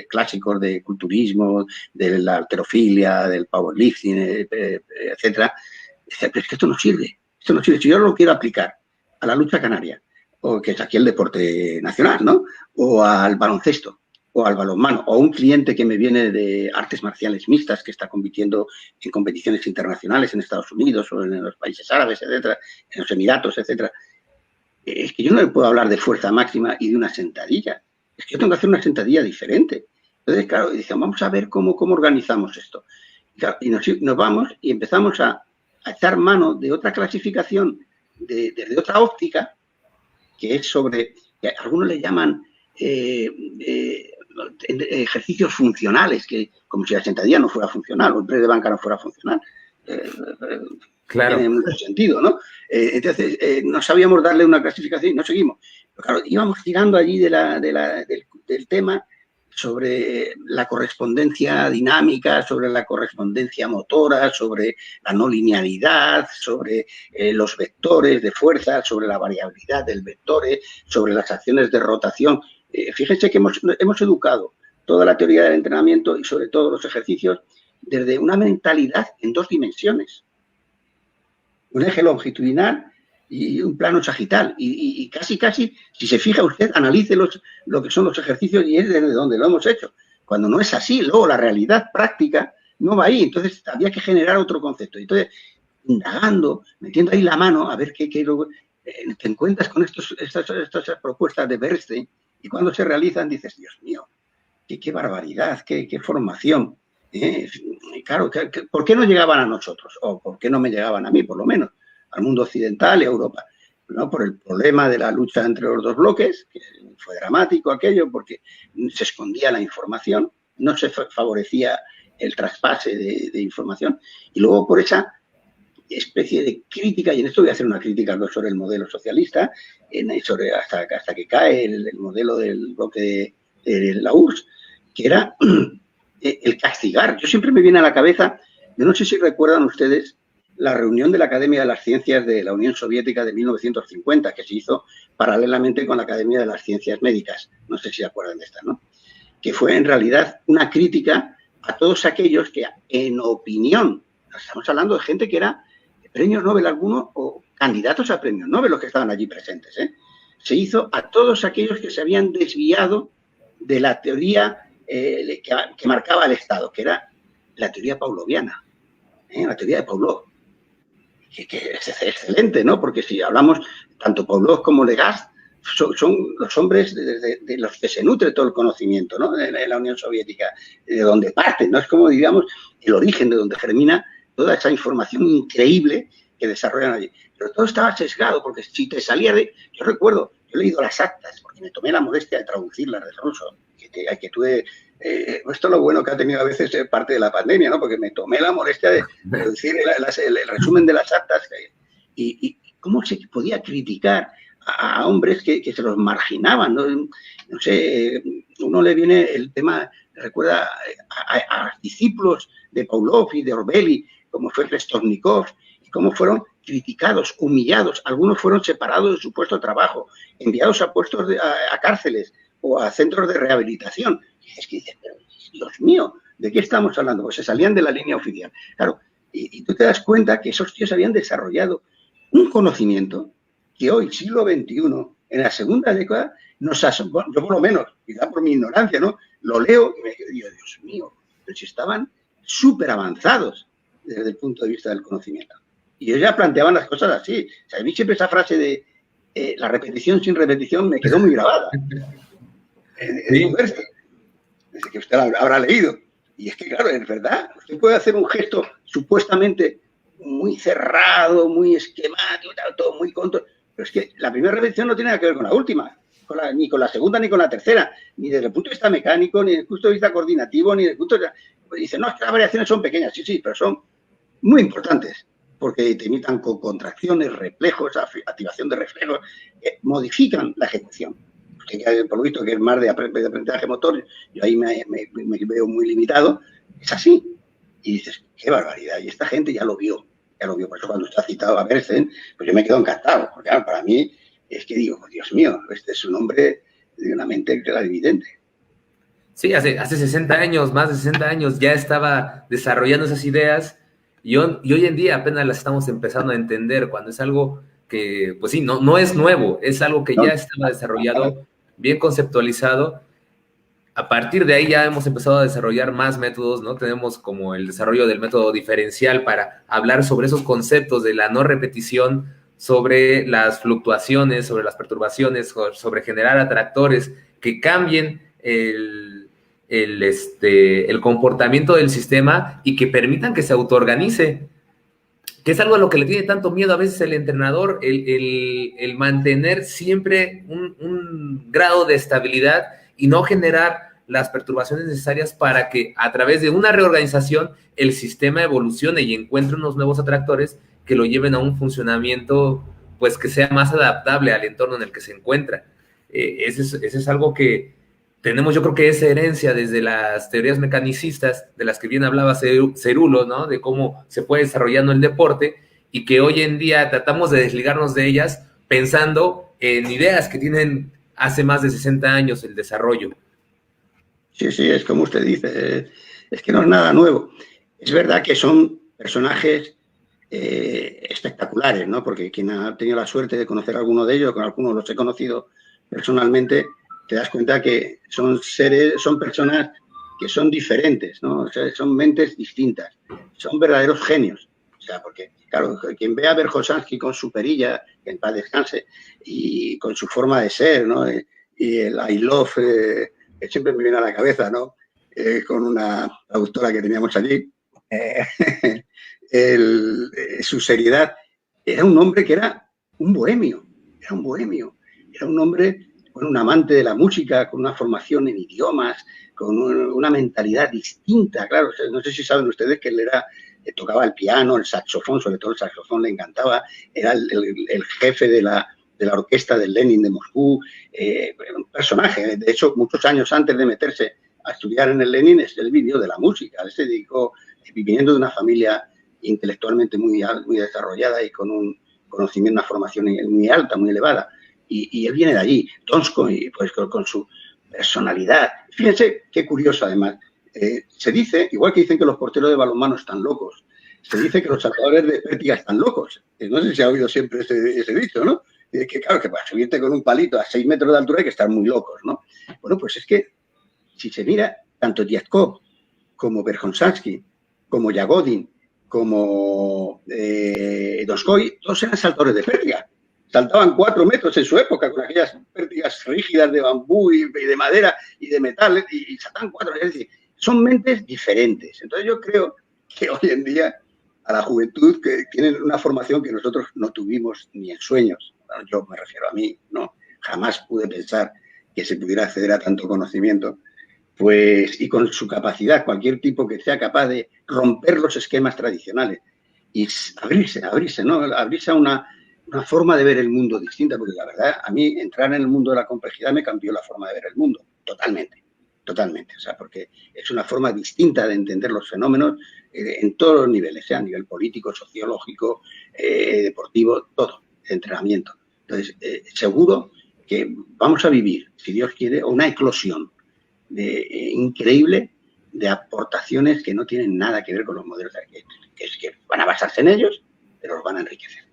clásicos de culturismo, de la halterofilia, del powerlifting, etcétera. Pero es que esto no sirve. Esto no sirve. Si yo lo quiero aplicar a la lucha canaria, o que es aquí el deporte nacional, ¿no?, o al baloncesto, o al balonmano, o a un cliente que me viene de artes marciales mixtas, que está compitiendo en competiciones internacionales en Estados Unidos o en los países árabes, etcétera, en los Emiratos, etcétera. Es que yo no le puedo hablar de fuerza máxima y de una sentadilla. Es que yo tengo que hacer una sentadilla diferente. Entonces, claro, dicen, vamos a ver cómo organizamos esto. Y, claro, nos vamos y empezamos a echar mano de otra clasificación, desde otra óptica, que es sobre, que algunos le llaman ejercicios funcionales, que como si la sentadilla no fuera funcional o el press de banca no fuera funcional. Claro. Tiene mucho sentido, ¿no? Entonces, no sabíamos darle una clasificación y no seguimos. Pero claro, íbamos tirando allí del tema sobre la correspondencia dinámica, sobre la correspondencia motora, sobre la no linealidad, sobre los vectores de fuerza, sobre la variabilidad del vector, sobre las acciones de rotación. Fíjense que hemos educado toda la teoría del entrenamiento y sobre todo los ejercicios desde una mentalidad en dos dimensiones. Un eje longitudinal y un plano sagital. Y casi, si se fija usted, analice lo que son los ejercicios y es desde donde lo hemos hecho. Cuando no es así, luego la realidad práctica no va ahí. Entonces, había que generar otro concepto. Entonces, indagando, metiendo ahí la mano, a ver qué te encuentras con estas propuestas de Bernstein, y cuando se realizan dices, Dios mío, qué barbaridad, qué formación. Claro, ¿por qué no llegaban a nosotros? O ¿por qué no me llegaban a mí, por lo menos? Al mundo occidental y a Europa. ¿No? Por el problema de la lucha entre los dos bloques, que fue dramático aquello, porque se escondía la información, no se favorecía el traspase de información, y luego por esa especie de crítica, y en esto voy a hacer una crítica sobre el modelo socialista, hasta que cae el modelo del bloque de la URSS, que era el castigar. Yo siempre me viene a la cabeza, yo no sé si recuerdan ustedes la reunión de la Academia de las Ciencias de la Unión Soviética de 1950, que se hizo paralelamente con la Academia de las Ciencias Médicas. No sé si se acuerdan de esta, ¿no? Que fue en realidad una crítica a todos aquellos que, en opinión, estamos hablando de gente que era premios Nobel algunos o candidatos a premios Nobel los que estaban allí presentes, ¿eh? Se hizo a todos aquellos que se habían desviado de la teoría que marcaba el Estado, que era la teoría pavloviana, la teoría de Pavlov, que es excelente, ¿no? Porque si hablamos, tanto Pavlov como Legas son los hombres de los que se nutre todo el conocimiento, ¿no? En la Unión Soviética, de donde parte, ¿no? Es como, digamos, el origen de donde germina toda esa información increíble que desarrollan allí. Pero todo estaba sesgado, porque si te salía de... Yo recuerdo, yo he leído las actas, porque me tomé la molestia de traducirlas del ruso, que tuve... esto es lo bueno que ha tenido a veces parte de la pandemia, ¿no? Porque me tomé la molestia de traducir el resumen de las actas y cómo se podía criticar a hombres que se los marginaban, ¿no? No sé, uno le viene el tema, recuerda a discípulos de Pavlov y de Orbeli, como fue Krestovnikov, y cómo fueron criticados, humillados, algunos fueron separados de su puesto de trabajo, enviados a puestos a cárceles o a centros de rehabilitación. Es que dices, pero Dios mío, ¿de qué estamos hablando? Pues se salían de la línea oficial. Claro, y tú te das cuenta que esos tíos habían desarrollado un conocimiento que hoy, siglo XXI, en la segunda década, nos asombra. Yo por lo menos, quizá por mi ignorancia, ¿no? Lo leo y me digo, Dios mío, pero si estaban súper avanzados desde el punto de vista del conocimiento. Y ellos ya planteaban las cosas así. O sea, a mí siempre esa frase de la repetición sin repetición me quedó muy grabada. Sí. Desde que usted habrá leído. Y es que, claro, es verdad. Usted puede hacer un gesto supuestamente muy cerrado, muy esquemático, todo muy controlado. Pero es que la primera repetición no tiene nada que ver con la última, ni con la segunda ni con la tercera, ni desde el punto de vista mecánico, ni desde el punto de vista coordinativo, ni desde el punto de vista... Pues dice, no, es que las variaciones son pequeñas, sí, pero son muy importantes, porque te imitan con contracciones, reflejos, activación de reflejos, modifican la ejecución. Usted, por lo visto, que es más de aprendizaje motor, yo ahí me veo muy limitado, es así. Y dices, qué barbaridad, y esta gente ya lo vio. Por eso cuando está citado a Bernstein, pues yo me quedo encantado, porque claro, para mí es que digo, Dios mío, este es un hombre de una mente clarividente. Sí, hace 60 años, más de 60 años, ya estaba desarrollando esas ideas y hoy en día apenas las estamos empezando a entender, cuando es algo que, pues sí, no es nuevo, es algo que ya estaba desarrollado, bien conceptualizado. A partir de ahí ya hemos empezado a desarrollar más métodos, ¿no? Tenemos como el desarrollo del método diferencial para hablar sobre esos conceptos de la no repetición, sobre las fluctuaciones, sobre las perturbaciones, sobre generar atractores que cambien el comportamiento del sistema y que permitan que se autoorganice, que es algo a lo que le tiene tanto miedo a veces el entrenador, el mantener siempre un grado de estabilidad y no generar las perturbaciones necesarias para que a través de una reorganización el sistema evolucione y encuentre unos nuevos atractores que lo lleven a un funcionamiento pues que sea más adaptable al entorno en el que se encuentra. Ese es algo que tenemos, yo creo que esa herencia desde las teorías mecanicistas de las que bien hablaba Cerulo, ¿no? De cómo se fue desarrollando el deporte y que hoy en día tratamos de desligarnos de ellas pensando en ideas que tienen hace más de 60 años el desarrollo. Sí, es como usted dice, es que no es nada nuevo. Es verdad que son personajes espectaculares, ¿no? Porque quien ha tenido la suerte de conocer a alguno de ellos, con algunos los he conocido personalmente, te das cuenta que son personas que son diferentes, ¿no? O sea, son mentes distintas, son verdaderos genios. O sea, porque, claro, quien ve a Verkhoshansky con su perilla, que en paz descanse, y con su forma de ser, ¿no? Y el I love, que siempre me viene a la cabeza, ¿no? Con una traductora que teníamos allí, su seriedad. Era un hombre que era un bohemio, era un hombre con un amante de la música, con una formación en idiomas, con una mentalidad distinta. Claro, no sé si saben ustedes que él tocaba el piano, el saxofón, sobre todo el saxofón le encantaba, era el jefe de la orquesta del Lenin de Moscú, un personaje. De hecho, muchos años antes de meterse a estudiar en el Lenin, él vivió de la música. Él se dedicó, viviendo de una familia intelectualmente muy desarrollada y con un conocimiento, una formación muy alta, muy elevada. Y él viene de allí, Donskoy, pues con su personalidad. Fíjense qué curioso, además. Se dice, igual que dicen que los porteros de balonmano están locos, se dice que los saltadores de pértiga están locos. No sé si se ha oído siempre ese dicho, ¿no? Que claro, que para subirte con un palito a 6 metros de altura hay que estar muy locos, ¿no? Bueno, pues es que si se mira, tanto Dyatkov como Berkhonsaksky, como Yagodin, como Donskoy, todos eran saltadores de pértiga. Saltaban 4 metros en su época con aquellas pértigas rígidas de bambú y de madera y de metal, y saltaban 4. Es decir, son mentes diferentes. Entonces yo creo que hoy en día a la juventud que tienen una formación que nosotros no tuvimos ni en sueños. Bueno, yo me refiero a mí, ¿no? Jamás pude pensar que se pudiera acceder a tanto conocimiento. Pues, y con su capacidad, cualquier tipo que sea capaz de romper los esquemas tradicionales y abrirse, ¿no? Abrirse a una forma de ver el mundo distinta, porque la verdad, a mí entrar en el mundo de la complejidad me cambió la forma de ver el mundo, totalmente, o sea, porque es una forma distinta de entender los fenómenos en todos los niveles, a nivel político, sociológico, deportivo, todo, de entrenamiento. Entonces, seguro que vamos a vivir, si Dios quiere, una eclosión increíble de aportaciones que no tienen nada que ver con los modelos que van a basarse en ellos, pero los van a enriquecer.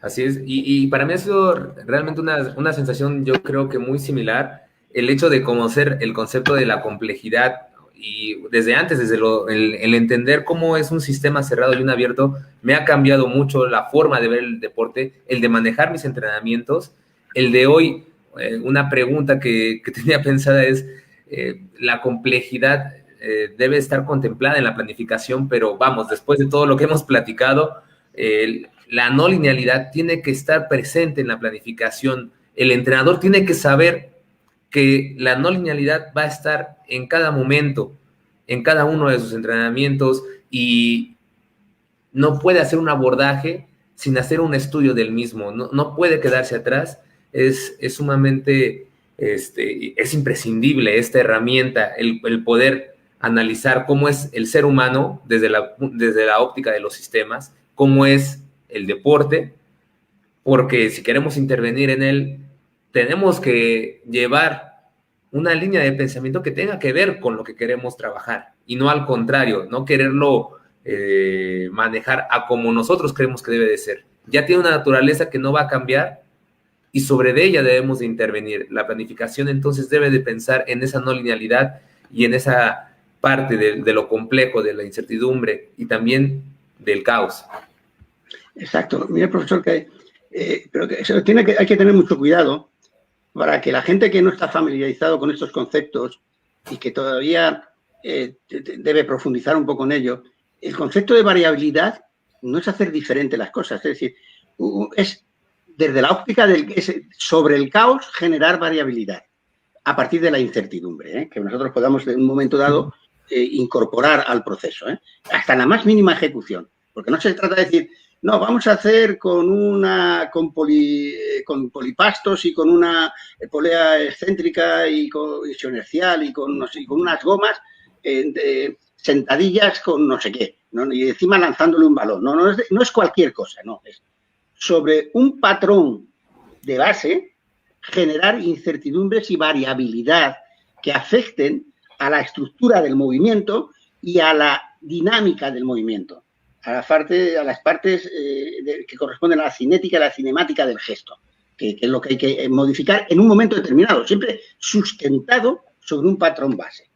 Así es, y para mí ha sido realmente una sensación, yo creo que muy similar, el hecho de conocer el concepto de la complejidad y desde antes, desde el entender cómo es un sistema cerrado y un abierto, me ha cambiado mucho la forma de ver el deporte, el de manejar mis entrenamientos, el de hoy, una pregunta que tenía pensada es, la complejidad debe estar contemplada en la planificación, pero vamos, después de todo lo que hemos platicado, la no linealidad tiene que estar presente en la planificación. El entrenador tiene que saber que la no linealidad va a estar en cada momento, en cada uno de sus entrenamientos, y no puede hacer un abordaje sin hacer un estudio del mismo. No puede quedarse atrás. Es sumamente, es imprescindible esta herramienta, el poder analizar cómo es el ser humano desde la óptica de los sistemas, cómo es el deporte, porque si queremos intervenir en él, tenemos que llevar una línea de pensamiento que tenga que ver con lo que queremos trabajar, y no al contrario, no quererlo manejar a como nosotros creemos que debe de ser. Ya tiene una naturaleza que no va a cambiar, y sobre de ella debemos de intervenir. La planificación entonces debe de pensar en esa no linealidad y en esa parte de lo complejo, de la incertidumbre y también del caos. Exacto. Mire, profesor, pero que hay que tener mucho cuidado para que la gente que no está familiarizado con estos conceptos y que todavía debe profundizar un poco en ello, el concepto de variabilidad no es hacer diferente las cosas, es decir, es desde la óptica sobre el caos generar variabilidad a partir de la incertidumbre, que nosotros podamos en un momento dado incorporar al proceso, hasta la más mínima ejecución, porque no se trata de decir, no, vamos a hacer con polipastos y con una polea excéntrica y con inercial y con unas gomas sentadillas con no sé qué, ¿no? Y encima lanzándole un balón. No es cualquier cosa, no. Es sobre un patrón de base generar incertidumbres y variabilidad que afecten a la estructura del movimiento y a la dinámica del movimiento, a las partes que corresponden a la cinética y a la cinemática del gesto, que es lo que hay que modificar en un momento determinado, siempre sustentado sobre un patrón base.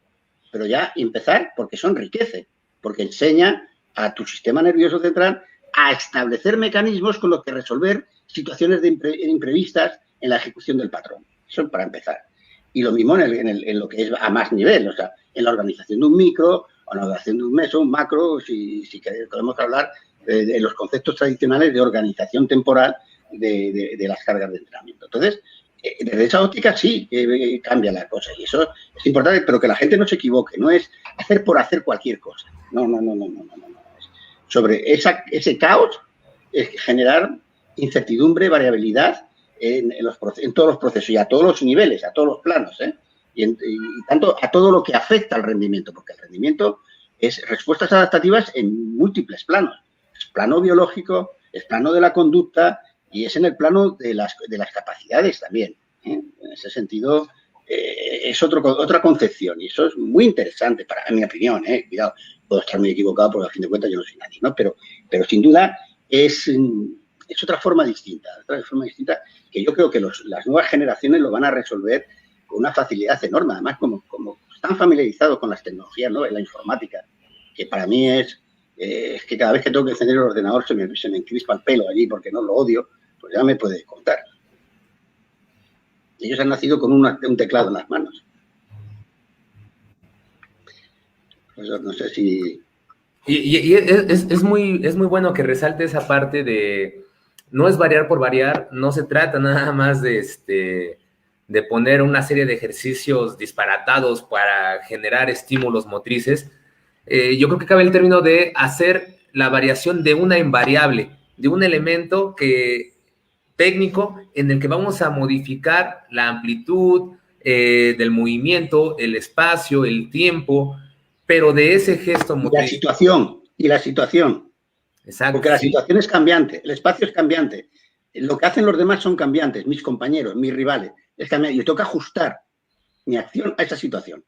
Pero ya empezar, porque eso enriquece, porque enseña a tu sistema nervioso central a establecer mecanismos con los que resolver situaciones imprevistas en la ejecución del patrón. Eso para empezar. Y lo mismo en lo que es a más nivel, o sea, en la organización de un micro, o en la organización de un meso, un macro, si podemos hablar de los conceptos tradicionales de organización temporal de las cargas de entrenamiento. Entonces, desde esa óptica sí cambia la cosa, y eso es importante, pero que la gente no se equivoque, no es hacer por hacer cualquier cosa. No. Sobre ese caos es generar incertidumbre, variabilidad en todos los procesos y a todos los niveles, a todos los planos, y tanto a todo lo que afecta al rendimiento, porque el rendimiento es respuestas adaptativas en múltiples planos. Es plano biológico, es plano de la conducta y es en el plano de las capacidades también. En ese sentido, es otra concepción y eso es muy interesante, en mi opinión. Cuidado, puedo estar muy equivocado porque a fin de cuentas yo no soy nadie, ¿no? Pero sin duda es otra forma distinta que yo creo que las nuevas generaciones lo van a resolver con una facilidad enorme. Además, como están familiarizados con las tecnologías, ¿no? En la informática, que para mí es que cada vez que tengo que encender el ordenador se me encrispa el pelo allí porque no lo odio, pues ya me puede contar. Ellos han nacido con un teclado en las manos. Pues no sé si... Y es muy bueno que resalte esa parte de... No es variar por variar, no se trata nada más de poner una serie de ejercicios disparatados para generar estímulos motrices. Yo creo que cabe el término de hacer la variación de una invariable, de un elemento técnico en el que vamos a modificar la amplitud del movimiento, el espacio, el tiempo, pero de ese gesto motriz. La situación. Exacto. Porque la situación es cambiante, el espacio es cambiante. Lo que hacen los demás son cambiantes, mis compañeros, mis rivales. Es cambiante. Yo tengo que ajustar mi acción a esa situación.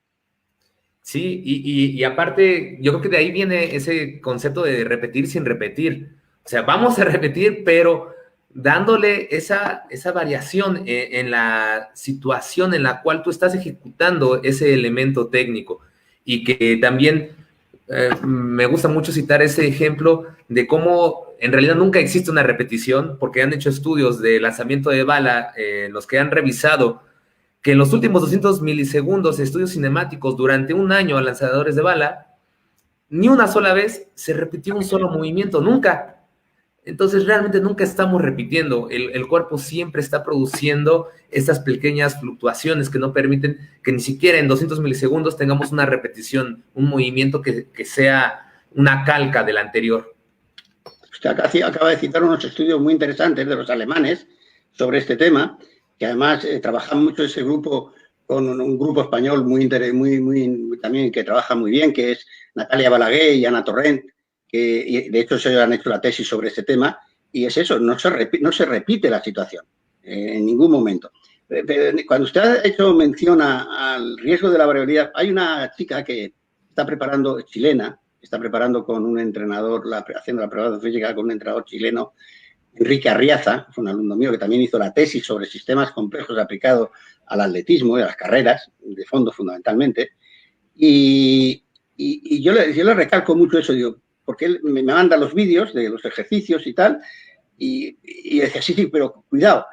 Sí, y aparte, yo creo que de ahí viene ese concepto de repetir sin repetir. O sea, vamos a repetir, pero dándole esa variación en la situación en la cual tú estás ejecutando ese elemento técnico. Y que también me gusta mucho citar ese ejemplo de cómo en realidad nunca existe una repetición, porque han hecho estudios de lanzamiento de bala en los que han revisado que en los últimos 200 milisegundos de estudios cinemáticos durante un año a lanzadores de bala, ni una sola vez se repitió un solo movimiento, nunca. Entonces realmente nunca estamos repitiendo, el cuerpo siempre está produciendo estas pequeñas fluctuaciones que no permiten que ni siquiera en 200 milisegundos tengamos una repetición, un movimiento que sea una calca del anterior. Usted acaba de citar unos estudios muy interesantes de los alemanes sobre este tema, que además trabajan mucho ese grupo con un grupo español muy también que trabaja muy bien, que es Natalia Balaguer y Ana Torrent, que de hecho ellos han hecho la tesis sobre este tema, y es eso, no se repite la situación en ningún momento. Cuando usted ha hecho mención al riesgo de la variabilidad, hay una chica que está preparando, chilena, está preparando con un entrenador, haciendo la preparación física con un entrenador chileno, Enrique Arriaza, es un alumno mío que también hizo la tesis sobre sistemas complejos aplicados al atletismo y a las carreras, de fondo fundamentalmente, y yo le recalco mucho eso, digo, porque él me manda los vídeos de los ejercicios y tal, y decía, sí, pero cuidado,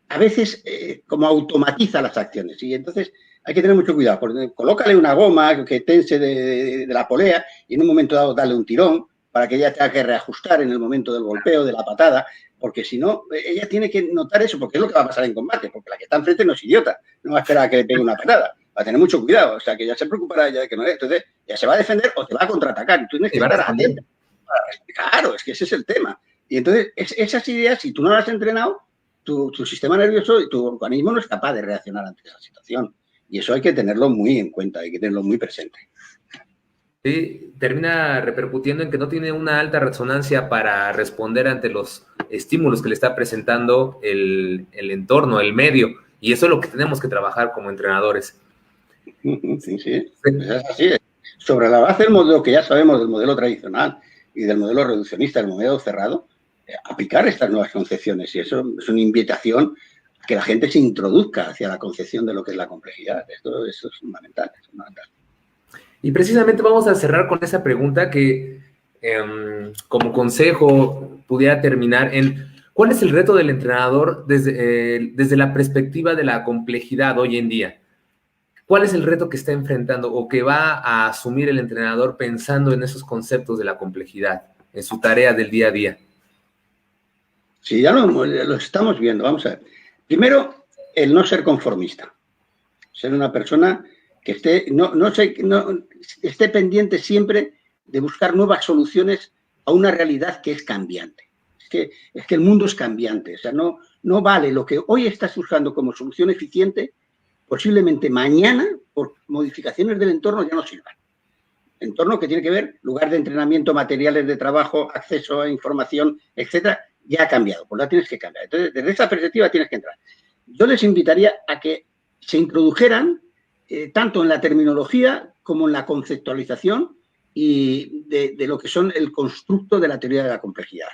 a veces como automatiza las acciones, y entonces hay que tener mucho cuidado, porque colócale una goma que tense de la polea y en un momento dado darle un tirón para que ella tenga que reajustar en el momento del golpeo, de la patada, porque si no, ella tiene que notar eso, porque es lo que va a pasar en combate, porque la que está enfrente no es idiota, no va a esperar a que le pegue una patada. Va a tener mucho cuidado, o sea, que ya se preocupará ya de que no es. Entonces, ya se va a defender o te va a contraatacar. Y tú tienes que estar atento. Claro, es que ese es el tema. Y entonces, esas ideas, si tú no las has entrenado, tu sistema nervioso y tu organismo no es capaz de reaccionar ante esa situación. Y eso hay que tenerlo muy en cuenta, hay que tenerlo muy presente. Sí, termina repercutiendo en que no tiene una alta resonancia para responder ante los estímulos que le está presentando el entorno, el medio. Y eso es lo que tenemos que trabajar como entrenadores. Sí. Pues es así. Sobre la base del modelo que ya sabemos del modelo tradicional y del modelo reduccionista, del modelo cerrado, aplicar estas nuevas concepciones. Y eso es una invitación a que la gente se introduzca hacia la concepción de lo que es la complejidad. Eso es fundamental, es fundamental. Y precisamente vamos a cerrar con esa pregunta que, como consejo, pudiera terminar en ¿cuál es el reto del entrenador desde la perspectiva de la complejidad hoy en día? ¿Cuál es el reto que está enfrentando o que va a asumir el entrenador pensando en esos conceptos de la complejidad, en su tarea del día a día? Sí, ya lo estamos viendo. Vamos a ver. Primero, el no ser conformista. Ser una persona que esté pendiente siempre de buscar nuevas soluciones a una realidad que es cambiante. Es que el mundo es cambiante. O sea, no vale lo que hoy estás buscando como solución eficiente, posiblemente mañana, por modificaciones del entorno, ya no sirvan. entorno que tiene que ver, lugar de entrenamiento, materiales de trabajo, acceso a información, etcétera, ya ha cambiado, pues la tienes que cambiar. Entonces, desde esa perspectiva tienes que entrar. Yo les invitaría a que se introdujeran tanto en la terminología como en la conceptualización y de lo que son el constructo de la teoría de la complejidad,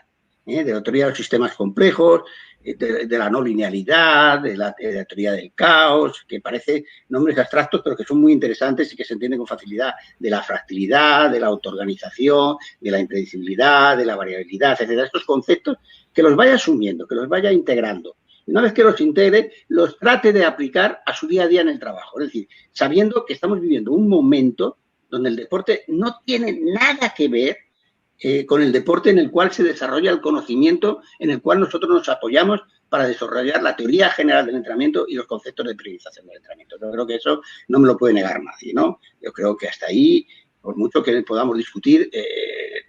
de la teoría de los sistemas complejos, de la no linealidad, de la teoría del caos, que parece nombres abstractos, pero que son muy interesantes y que se entienden con facilidad, de la fractilidad, de la autoorganización, de la impredecibilidad, de la variabilidad, etcétera. Estos conceptos que los vaya asumiendo, que los vaya integrando. Y una vez que los integre, los trate de aplicar a su día a día en el trabajo. Es decir, sabiendo que estamos viviendo un momento donde el deporte no tiene nada que ver con el deporte en el cual se desarrolla el conocimiento, en el cual nosotros nos apoyamos para desarrollar la teoría general del entrenamiento y los conceptos de priorización del entrenamiento. Yo creo que eso no me lo puede negar nadie, ¿no? Yo creo que hasta ahí, por mucho que podamos discutir,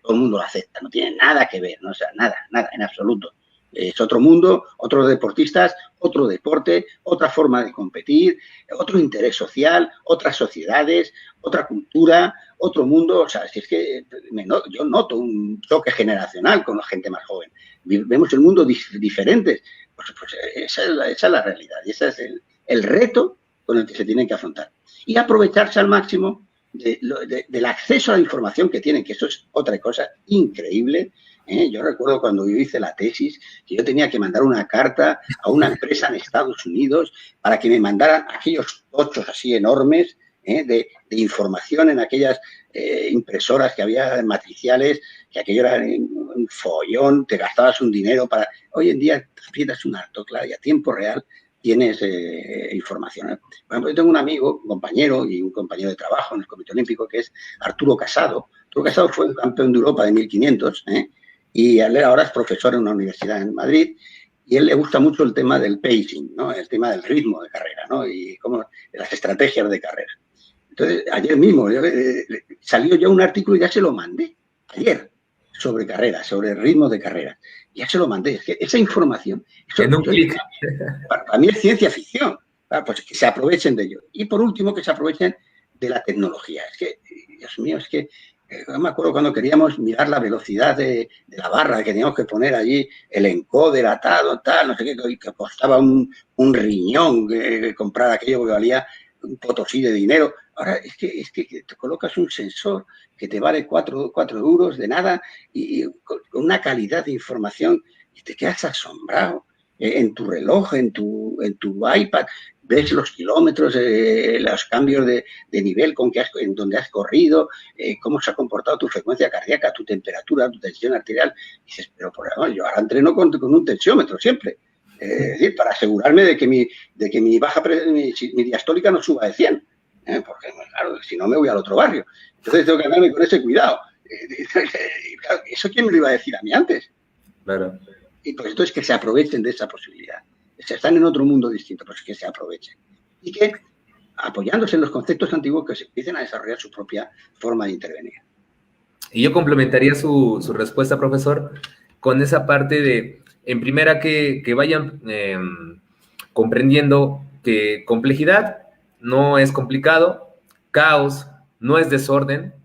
todo el mundo lo acepta, no tiene nada que ver, ¿no? O sea, nada, en absoluto. Es otro mundo, otros deportistas, otro deporte, otra forma de competir, otro interés social, otras sociedades, otra cultura, otro mundo. O sea, si es que yo noto un choque generacional con la gente más joven. Vemos el mundo diferente. Pues esa es la realidad y ese es el reto con el que se tienen que afrontar. Y aprovecharse al máximo del acceso a la información que tienen, que eso es otra cosa increíble. Yo recuerdo cuando yo hice la tesis que yo tenía que mandar una carta a una empresa en Estados Unidos para que me mandaran aquellos tochos así enormes de información en aquellas impresoras que había matriciales, que aquello era un follón, te gastabas un dinero para... Hoy en día aprietas un autoclave y a tiempo real tienes información. Por ejemplo, yo tengo un amigo, un compañero y un compañero de trabajo en el Comité Olímpico que es Arturo Casado. Arturo Casado fue campeón de Europa de 1500, y él ahora es profesor en una universidad en Madrid, y a él le gusta mucho el tema del pacing, ¿no? El tema del ritmo de carrera, ¿no? Y las estrategias de carrera. Entonces, ayer mismo salió ya un artículo y ya se lo mandé, ayer, sobre carrera, sobre ritmos de carrera. Ya se lo mandé. Es que esa información... En un clic. Para mí es ciencia ficción. Pues que se aprovechen de ello. Y por último, que se aprovechen de la tecnología. Es que, Dios mío, es que yo me acuerdo cuando queríamos mirar la velocidad de la barra, que teníamos que poner allí el encoder atado, tal, no sé qué, que costaba un riñón comprar aquello que valía un potosí de dinero. Ahora es que te colocas un sensor que te vale 4 euros de nada y con una calidad de información y te quedas asombrado. En tu reloj, en tu iPad, ves los kilómetros, los cambios de nivel en donde has corrido, cómo se ha comportado tu frecuencia cardíaca, tu temperatura, tu tensión arterial. Y dices, pero por favor, yo ahora entreno con un tensiómetro siempre. Es decir, para asegurarme de que mi baja mi diastólica no suba de 100. Porque, claro, si no me voy al otro barrio. Entonces tengo que andarme con ese cuidado. ¿Eso quién me lo iba a decir a mí antes? Claro. Y pues entonces que se aprovechen de esa posibilidad. Están en otro mundo distinto, pues que se aprovechen. Y que, apoyándose en los conceptos antiguos, que se empiecen a desarrollar su propia forma de intervenir. Y yo complementaría su respuesta, profesor, con esa parte de, en primera, que vayan comprendiendo que complejidad no es complicado, caos no es desorden,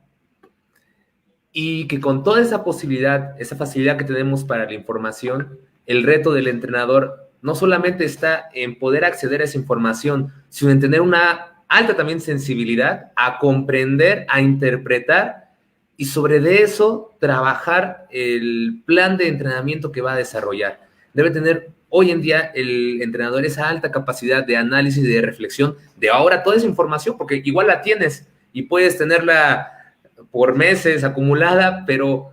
y que con toda esa posibilidad, esa facilidad que tenemos para la información, el reto del entrenador no solamente está en poder acceder a esa información, sino en tener una alta también sensibilidad a comprender, a interpretar y sobre de eso trabajar el plan de entrenamiento que va a desarrollar. Debe tener hoy en día el entrenador esa alta capacidad de análisis y de reflexión de ahora toda esa información, porque igual la tienes y puedes tenerla por meses acumulada, pero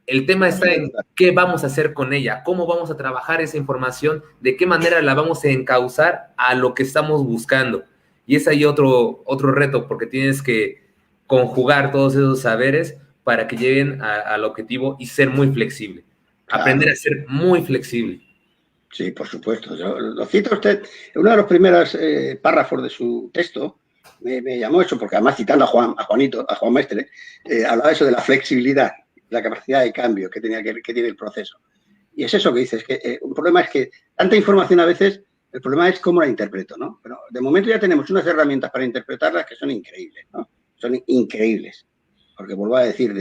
el tema está en qué vamos a hacer con ella, cómo vamos a trabajar esa información, de qué manera la vamos a encauzar a lo que estamos buscando. Y es ahí otro reto, porque tienes que conjugar todos esos saberes para que lleguen al objetivo y ser muy flexible. Claro. Aprender a ser muy flexible. Sí, por supuesto. Lo cita usted, en uno de los primeros párrafos de su texto, me llamó eso, porque además citando a Juan Mestre, hablaba eso de la flexibilidad, la capacidad de cambio que tiene el proceso. Y es eso que dices, que un problema es que tanta información a veces, el problema es cómo la interpreto, ¿no? Pero de momento ya tenemos unas herramientas para interpretarlas que son increíbles, ¿no? Son increíbles. porque vuelvo a decir,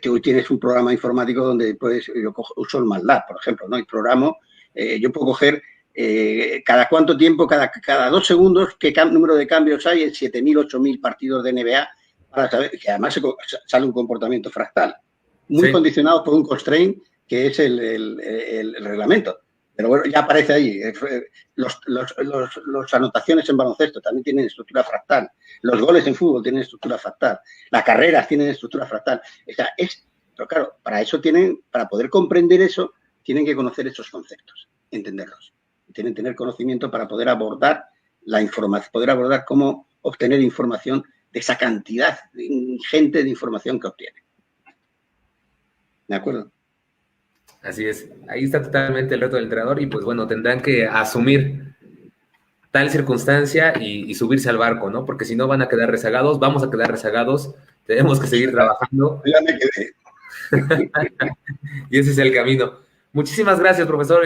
tú tienes un programa informático donde yo uso el MATLAB, por ejemplo, ¿no? Y programo, yo puedo coger cada cuánto tiempo, cada 2 segundos, qué número de cambios hay en 7.000, 8.000 partidos de NBA, para saber que además sale un comportamiento fractal, muy condicionado por un constraint que es el reglamento. Pero bueno, ya aparece ahí. Las anotaciones en baloncesto también tienen estructura fractal. Los goles en fútbol tienen estructura fractal. Las carreras tienen estructura fractal. O sea, pero claro, para poder comprender eso, tienen que conocer esos conceptos, entenderlos. Tienen que tener conocimiento para poder abordar la información, poder abordar cómo obtener información de esa cantidad ingente de información que obtienen. ¿De acuerdo? Así es, ahí está totalmente el reto del entrenador y pues bueno, tendrán que asumir tal circunstancia y subirse al barco, ¿no? Porque si no van a quedar rezagados, vamos a quedar rezagados, tenemos que seguir trabajando. Ya me quedé. Y ese es el camino. Muchísimas gracias, profesor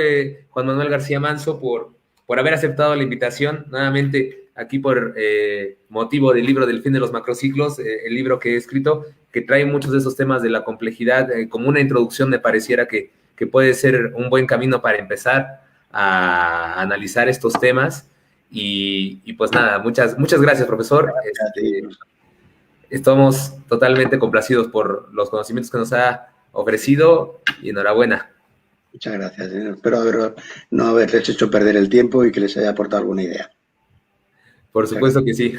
Juan Manuel García Manso, por haber aceptado la invitación. Nuevamente, aquí por motivo del libro del fin de los macrociclos, el libro que he escrito, que trae muchos de esos temas de la complejidad, como una introducción me pareciera que puede ser un buen camino para empezar a analizar estos temas. Y pues nada, muchas gracias, profesor. Estamos totalmente complacidos por los conocimientos que nos ha ofrecido y enhorabuena. Muchas gracias. Espero no haberles hecho perder el tiempo y que les haya aportado alguna idea. Por supuesto que sí.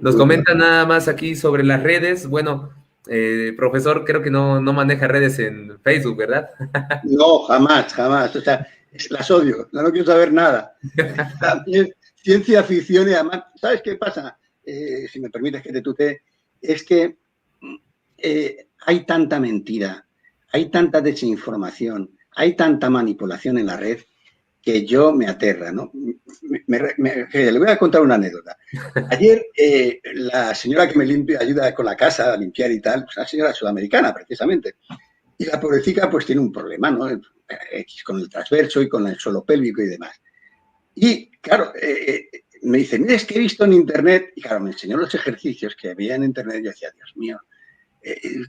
Nos comentan nada más aquí sobre las redes. Bueno, profesor, creo que no maneja redes en Facebook, ¿verdad? No, jamás. O sea, las odio, no quiero saber nada. También ciencia ficción y además, ¿sabes qué pasa? Si me permites que te tutee, es que hay tanta mentira, hay tanta desinformación, hay tanta manipulación en la red que yo me aterra, ¿no? Le voy a contar una anécdota. Ayer la señora que me ayuda con la casa a limpiar y tal, pues una señora sudamericana precisamente, y la pobrecita pues tiene un problema, ¿no? Con el transverso y con el suelo pélvico y demás. Y claro, me dice, mira, es que he visto en internet, y claro, me enseñó los ejercicios que había en internet y yo decía, Dios mío,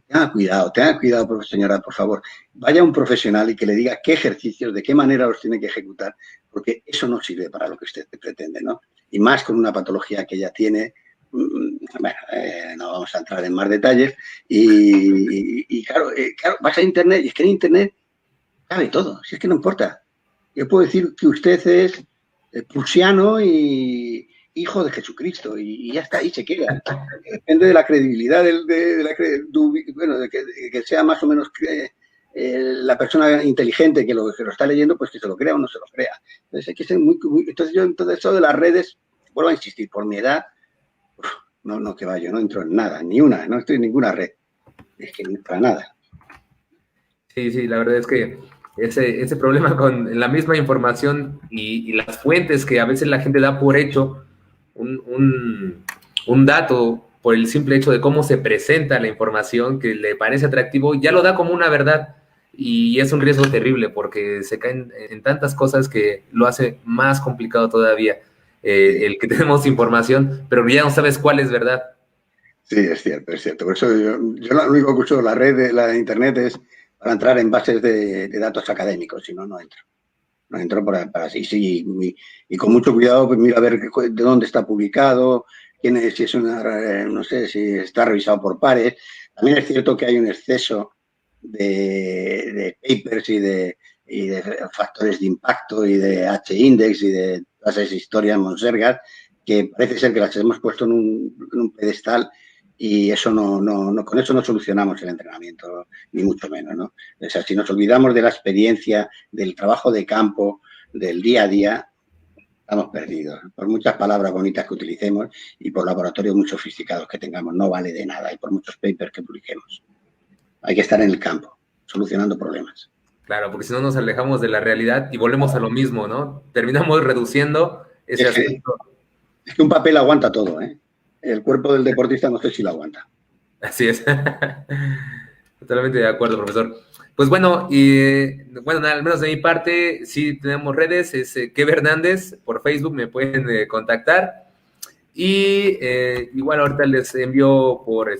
tenga cuidado, señora, por favor. Vaya un profesional y que le diga qué ejercicios, de qué manera los tiene que ejecutar, porque eso no sirve para lo que usted pretende, ¿no? Y más con una patología que ella tiene, bueno, no vamos a entrar en más detalles, y claro, vas a internet, y es que en internet cabe todo, si es que no importa. Yo puedo decir que usted es prusiano y hijo de Jesucristo y ya está, ahí se queda. Depende de la credibilidad de que sea más o menos la persona inteligente que lo está leyendo, pues que se lo crea o no se lo crea. Entonces hay que ser entonces eso de las redes, vuelvo a insistir, por mi edad, no que va, yo no entro en nada, no estoy en ninguna red, es que para nada. Sí, la verdad es que ese problema con la misma información y las fuentes que a veces la gente da por hecho, un dato por el simple hecho de cómo se presenta la información que le parece atractivo, ya lo da como una verdad y es un riesgo terrible porque se caen en tantas cosas que lo hace más complicado todavía el que tenemos información, pero ya no sabes cuál es verdad. Sí, es cierto. Por eso yo lo único que uso la red de la internet es para entrar en bases de datos académicos, si no, no entro. No entro para así, sí, y con mucho cuidado, pues mira a ver de dónde está publicado, si es no sé, si está revisado por pares. También es cierto que hay un exceso de papers y de factores de impacto y de H-index y de todas esas historias monsergas que parece ser que las hemos puesto en un pedestal y eso con eso no solucionamos el entrenamiento, ni mucho menos, ¿no? O sea, si nos olvidamos de la experiencia, del trabajo de campo, del día a día, estamos perdidos. Por muchas palabras bonitas que utilicemos y por laboratorios muy sofisticados que tengamos, no vale de nada y por muchos papers que publiquemos. Hay que estar en el campo, solucionando problemas. Claro, porque si no nos alejamos de la realidad y volvemos a lo mismo, ¿no? Terminamos reduciendo ese aspecto. Es que un papel aguanta todo, ¿eh? El cuerpo del deportista no sé si lo aguanta. Así es. Totalmente de acuerdo, profesor. Pues bueno, al menos de mi parte, sí tenemos redes, es Kevin Hernández, por Facebook me pueden contactar. Y igual ahorita les envío por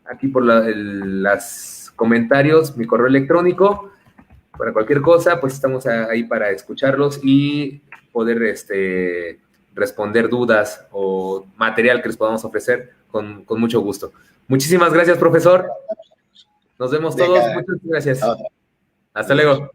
aquí por los comentarios mi correo electrónico. Para cualquier cosa, pues estamos ahí para escucharlos y poder responder dudas o material que les podamos ofrecer con mucho gusto. Muchísimas gracias, profesor. Nos vemos todos. Muchas gracias. Hasta luego.